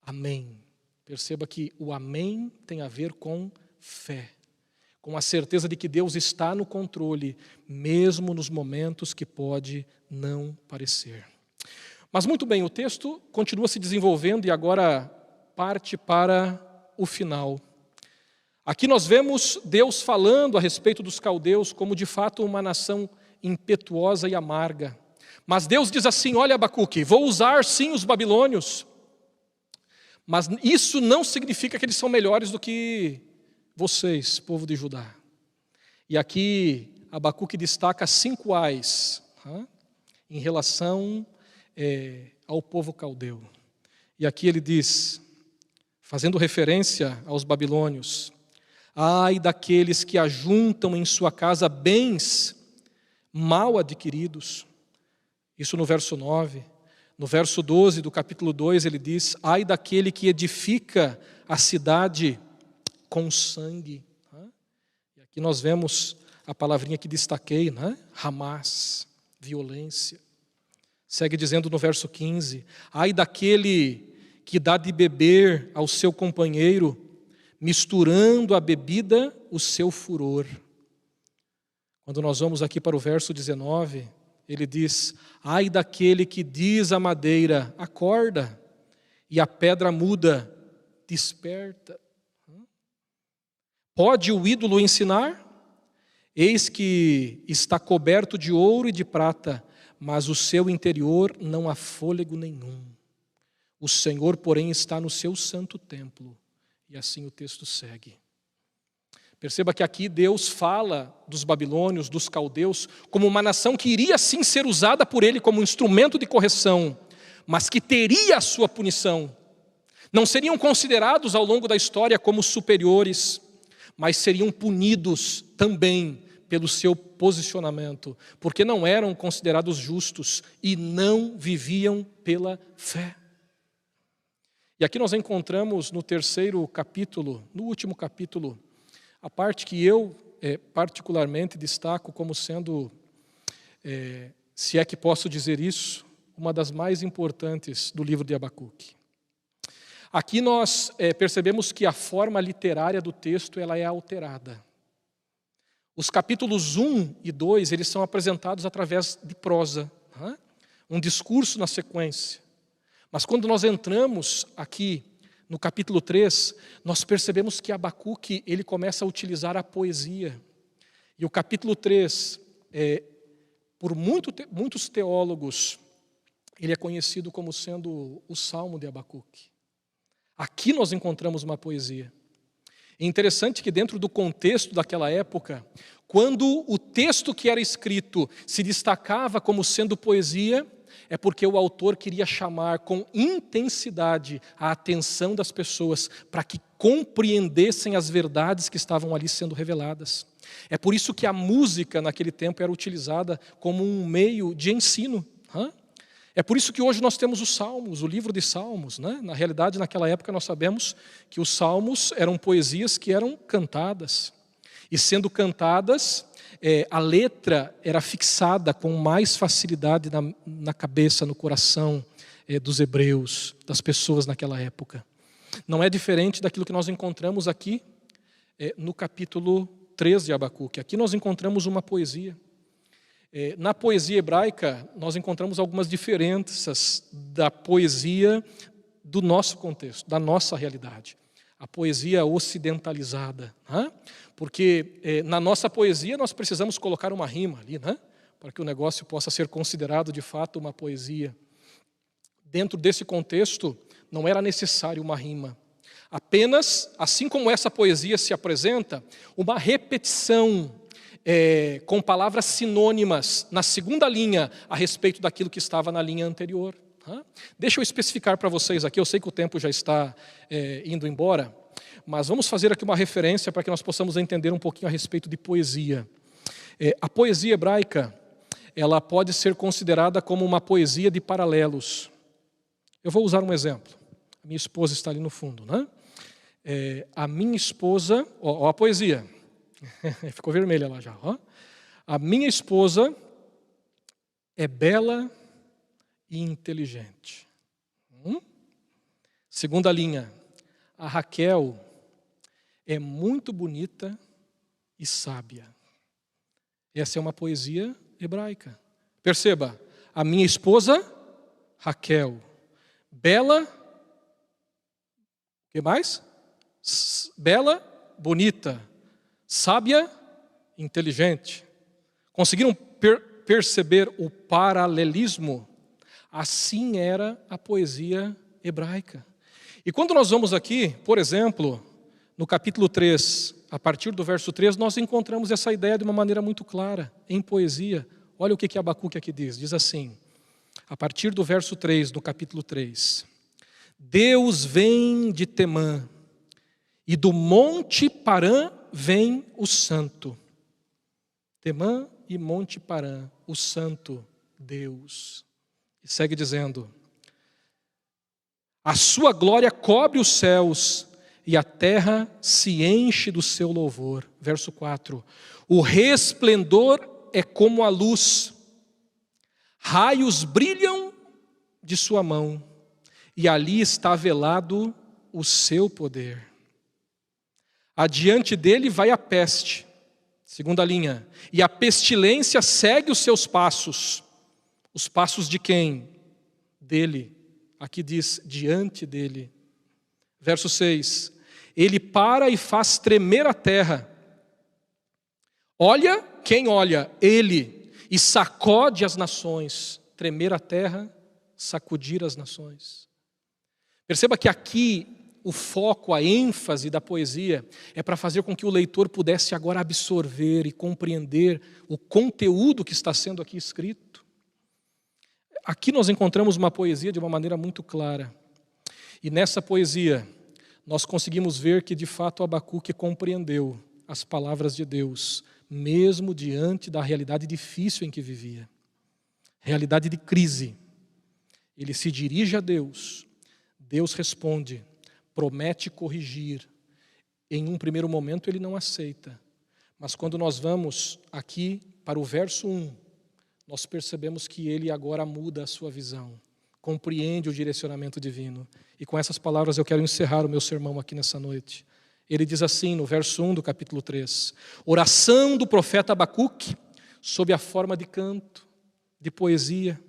Amém. Perceba que o amém tem a ver com fé, com a certeza de que Deus está no controle, mesmo nos momentos que pode não parecer. Mas muito bem, o texto continua se desenvolvendo e agora parte para o final. Aqui nós vemos Deus falando a respeito dos caldeus como de fato uma nação impetuosa e amarga. Mas Deus diz assim: olha, Abacuque, vou usar sim os babilônios, mas isso não significa que eles são melhores do que vocês, povo de Judá. E aqui Abacuque destaca 5 ais em relação ao povo caldeu. E aqui ele diz, fazendo referência aos babilônios: ai daqueles que ajuntam em sua casa bens mal adquiridos. Isso no verso 9. No verso 12 do capítulo 2 ele diz: ai daquele que edifica a cidade com sangue. E aqui nós vemos a palavrinha que destaquei, né? Hamas, violência. Segue dizendo no verso 15: ai daquele que dá de beber ao seu companheiro, misturando a bebida o seu furor. Quando nós vamos aqui para o verso 19, ele diz: ai daquele que diz à madeira, acorda, e a pedra muda, desperta. Pode o ídolo ensinar? Eis que está coberto de ouro e de prata, mas o seu interior não há fôlego nenhum. O Senhor, porém, está no seu santo templo. E assim o texto segue. Perceba que aqui Deus fala dos babilônios, dos caldeus, como uma nação que iria sim ser usada por ele como instrumento de correção, mas que teria a sua punição. Não seriam considerados ao longo da história como superiores, mas seriam punidos também pelo seu posicionamento, porque não eram considerados justos e não viviam pela fé. E aqui nós encontramos no terceiro capítulo, no último capítulo, a parte que eu particularmente destaco como sendo, se é que posso dizer isso, uma das mais importantes do livro de Abacuque. Aqui nós percebemos que a forma literária do texto ela é alterada. Os capítulos 1 e 2 eles são apresentados através de prosa, um discurso na sequência. Mas quando nós entramos aqui no capítulo 3, nós percebemos que Abacuque ele começa a utilizar a poesia. E o capítulo 3, por muitos teólogos, ele é conhecido como sendo o Salmo de Abacuque. Aqui nós encontramos uma poesia. É interessante que dentro do contexto daquela época, quando o texto que era escrito se destacava como sendo poesia, é porque o autor queria chamar com intensidade a atenção das pessoas para que compreendessem as verdades que estavam ali sendo reveladas. É por isso que a música naquele tempo era utilizada como um meio de ensino. É por isso que hoje nós temos os Salmos, o livro de Salmos. Na realidade, naquela época nós sabemos que os Salmos eram poesias que eram cantadas. E sendo cantadas, a letra era fixada com mais facilidade na cabeça, no coração dos hebreus, das pessoas naquela época. Não é diferente daquilo que nós encontramos aqui no capítulo 3 de Abacuque. Aqui nós encontramos uma poesia. Na poesia hebraica, nós encontramos algumas diferenças da poesia do nosso contexto, da nossa realidade. A poesia ocidentalizada. Porque na nossa poesia nós precisamos colocar uma rima ali, para que o negócio possa ser considerado de fato uma poesia. Dentro desse contexto, não era necessário uma rima. Apenas, assim como essa poesia se apresenta, uma repetição com palavras sinônimas na segunda linha a respeito daquilo que estava na linha anterior. Deixa eu especificar para vocês aqui, eu sei que o tempo já está indo embora, mas vamos fazer aqui uma referência para que nós possamos entender um pouquinho a respeito de poesia. A poesia hebraica, ela pode ser considerada como uma poesia de paralelos. Eu vou usar um exemplo. A minha esposa está ali no fundo, a minha esposa, ó a poesia. Ficou vermelha lá já. A minha esposa é bela e inteligente. Segunda linha. A Raquel é muito bonita e sábia. Essa é uma poesia hebraica. Perceba, a minha esposa, Raquel, bela, o que mais? Bela, bonita, sábia, inteligente. Conseguiram perceber o paralelismo? Assim era a poesia hebraica. E quando nós vamos aqui, por exemplo, no capítulo 3, a partir do verso 3, nós encontramos essa ideia de uma maneira muito clara, em poesia. Olha o que Abacuque aqui diz. Diz assim, a partir do verso 3, do capítulo 3. Deus vem de Temã, e do monte Parã vem o santo. Temã e monte Parã, o santo Deus. E segue dizendo, a sua glória cobre os céus e a terra se enche do seu louvor. Verso 4. O resplendor é como a luz, raios brilham de sua mão e ali está velado o seu poder. Adiante dele vai a peste, segunda linha, e a pestilência segue os seus passos. Os passos de quem? Dele. Aqui diz, diante dele. Verso 6, ele para e faz tremer a terra. Olha, quem olha? Ele, e sacode as nações. Tremer a terra, sacudir as nações. Perceba que aqui o foco, a ênfase da poesia é para fazer com que o leitor pudesse agora absorver e compreender o conteúdo que está sendo aqui escrito. Aqui nós encontramos uma poesia de uma maneira muito clara. E nessa poesia nós conseguimos ver que de fato Abacuque compreendeu as palavras de Deus, mesmo diante da realidade difícil em que vivia. Realidade de crise. Ele se dirige a Deus. Deus responde, promete corrigir. Em um primeiro momento ele não aceita. Mas quando nós vamos aqui para o verso 1, nós percebemos que ele agora muda a sua visão. Compreende o direcionamento divino. E com essas palavras eu quero encerrar o meu sermão aqui nessa noite. Ele diz assim no verso 1 do capítulo 3. Oração do profeta Abacuque, sob a forma de canto, de poesia.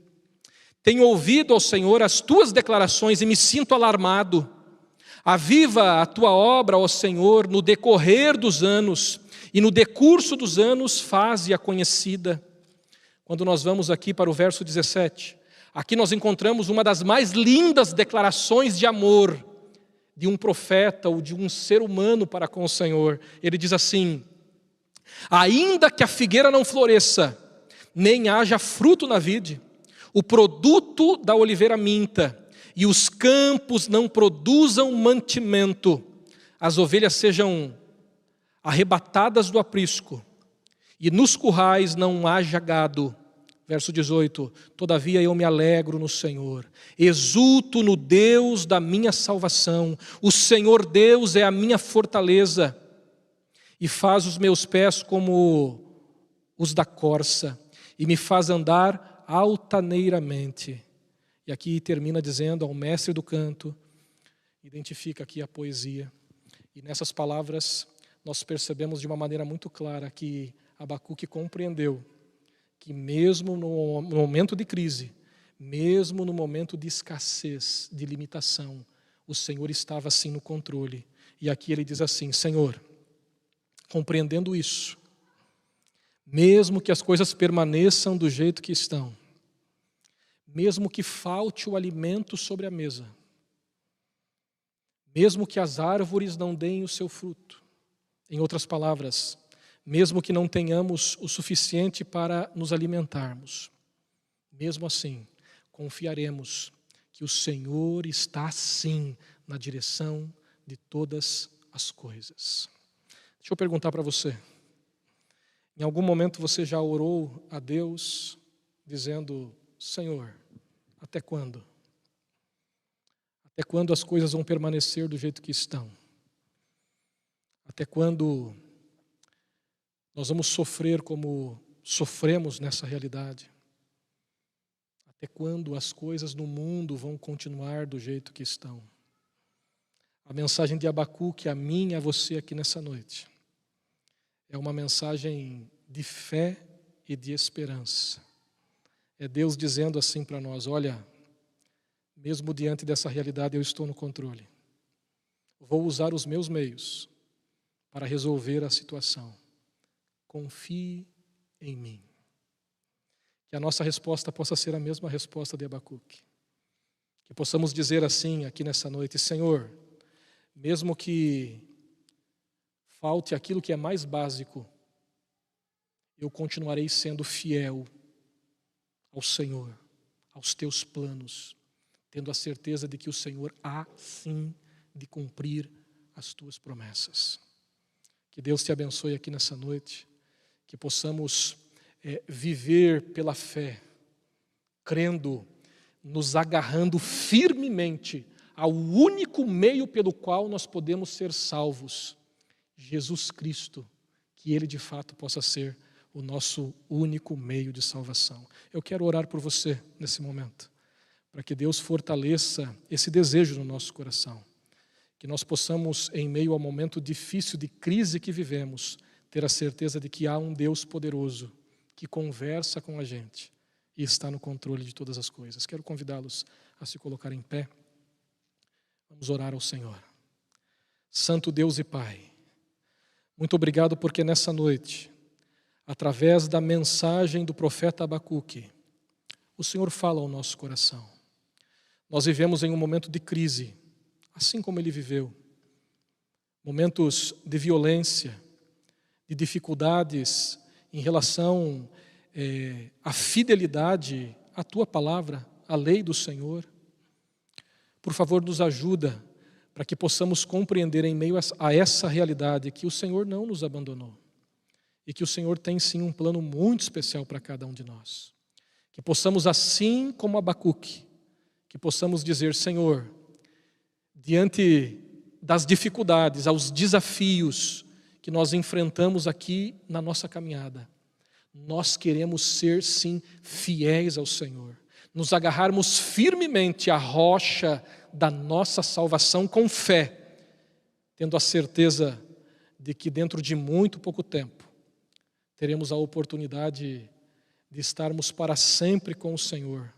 Tenho ouvido ao Senhor as tuas declarações e me sinto alarmado. Aviva a tua obra, ó Senhor, no decorrer dos anos, e no decurso dos anos faze-a conhecida. Quando nós vamos aqui para o verso 17, aqui nós encontramos uma das mais lindas declarações de amor de um profeta ou de um ser humano para com o Senhor. Ele diz assim, ainda que a figueira não floresça, nem haja fruto na vide, o produto da oliveira minta, e os campos não produzam mantimento, as ovelhas sejam arrebatadas do aprisco, e nos currais não haja gado. Verso 18, todavia eu me alegro no Senhor, exulto no Deus da minha salvação, o Senhor Deus é a minha fortaleza, e faz os meus pés como os da corça, e me faz andar altaneiramente. E aqui termina dizendo ao mestre do canto, identifica aqui a poesia. E nessas palavras nós percebemos de uma maneira muito clara que Abacuque compreendeu que mesmo no momento de crise, mesmo no momento de escassez, de limitação, o Senhor estava assim no controle. E aqui ele diz assim, Senhor, compreendendo isso, mesmo que as coisas permaneçam do jeito que estão, mesmo que falte o alimento sobre a mesa, mesmo que as árvores não deem o seu fruto, em outras palavras, mesmo que não tenhamos o suficiente para nos alimentarmos, mesmo assim, confiaremos que o Senhor está sim na direção de todas as coisas. Deixa eu perguntar para você, em algum momento você já orou a Deus dizendo, Senhor, até quando? Até quando as coisas vão permanecer do jeito que estão? Até quando nós vamos sofrer como sofremos nessa realidade? Até quando as coisas no mundo vão continuar do jeito que estão? A mensagem de Abacuque, a mim e a você aqui nessa noite, é uma mensagem de fé e de esperança. É Deus dizendo assim para nós, olha, mesmo diante dessa realidade eu estou no controle. Vou usar os meus meios para resolver a situação. Confie em mim. Que a nossa resposta possa ser a mesma resposta de Abacuque. Que possamos dizer assim aqui nessa noite, Senhor, mesmo que falte aquilo que é mais básico, eu continuarei sendo fiel ao Senhor, aos teus planos, tendo a certeza de que o Senhor há sim de cumprir as tuas promessas. Que Deus te abençoe aqui nessa noite, que possamos viver pela fé, crendo, nos agarrando firmemente ao único meio pelo qual nós podemos ser salvos, Jesus Cristo, que Ele de fato possa ser o nosso único meio de salvação. Eu quero orar por você nesse momento, para que Deus fortaleça esse desejo no nosso coração. Que nós possamos, em meio ao momento difícil de crise que vivemos, ter a certeza de que há um Deus poderoso que conversa com a gente e está no controle de todas as coisas. Quero convidá-los a se colocar em pé. Vamos orar ao Senhor. Santo Deus e Pai, muito obrigado porque nessa noite, através da mensagem do profeta Abacuque, o Senhor fala ao nosso coração. Nós vivemos em um momento de crise, assim como ele viveu. Momentos de violência, de dificuldades em relação à fidelidade à Tua palavra, à lei do Senhor. Por favor, nos ajuda para que possamos compreender em meio a essa realidade que o Senhor não nos abandonou e que o Senhor tem sim um plano muito especial para cada um de nós. Que possamos, assim como Abacuque, que possamos dizer: Senhor, diante das dificuldades, aos desafios que nós enfrentamos aqui na nossa caminhada, nós queremos ser sim fiéis ao Senhor, nos agarrarmos firmemente à rocha da nossa salvação com fé, tendo a certeza de que dentro de muito pouco tempo teremos a oportunidade de estarmos para sempre com o Senhor,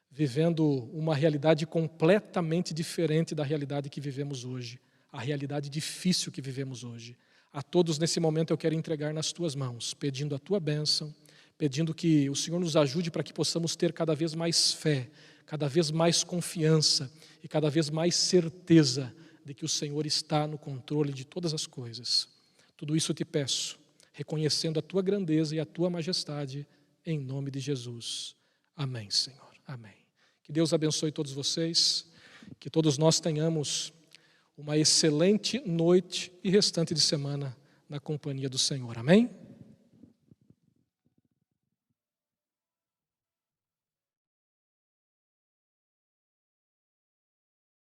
vivendo uma realidade completamente diferente da realidade que vivemos hoje, a realidade difícil que vivemos hoje. A todos nesse momento eu quero entregar nas Tuas mãos, pedindo a Tua bênção, pedindo que o Senhor nos ajude para que possamos ter cada vez mais fé, cada vez mais confiança e cada vez mais certeza de que o Senhor está no controle de todas as coisas. Tudo isso eu te peço, reconhecendo a Tua grandeza e a Tua majestade, em nome de Jesus. Amém, Senhor. Amém. Que Deus abençoe todos vocês, que todos nós tenhamos uma excelente noite e restante de semana na companhia do Senhor. Amém?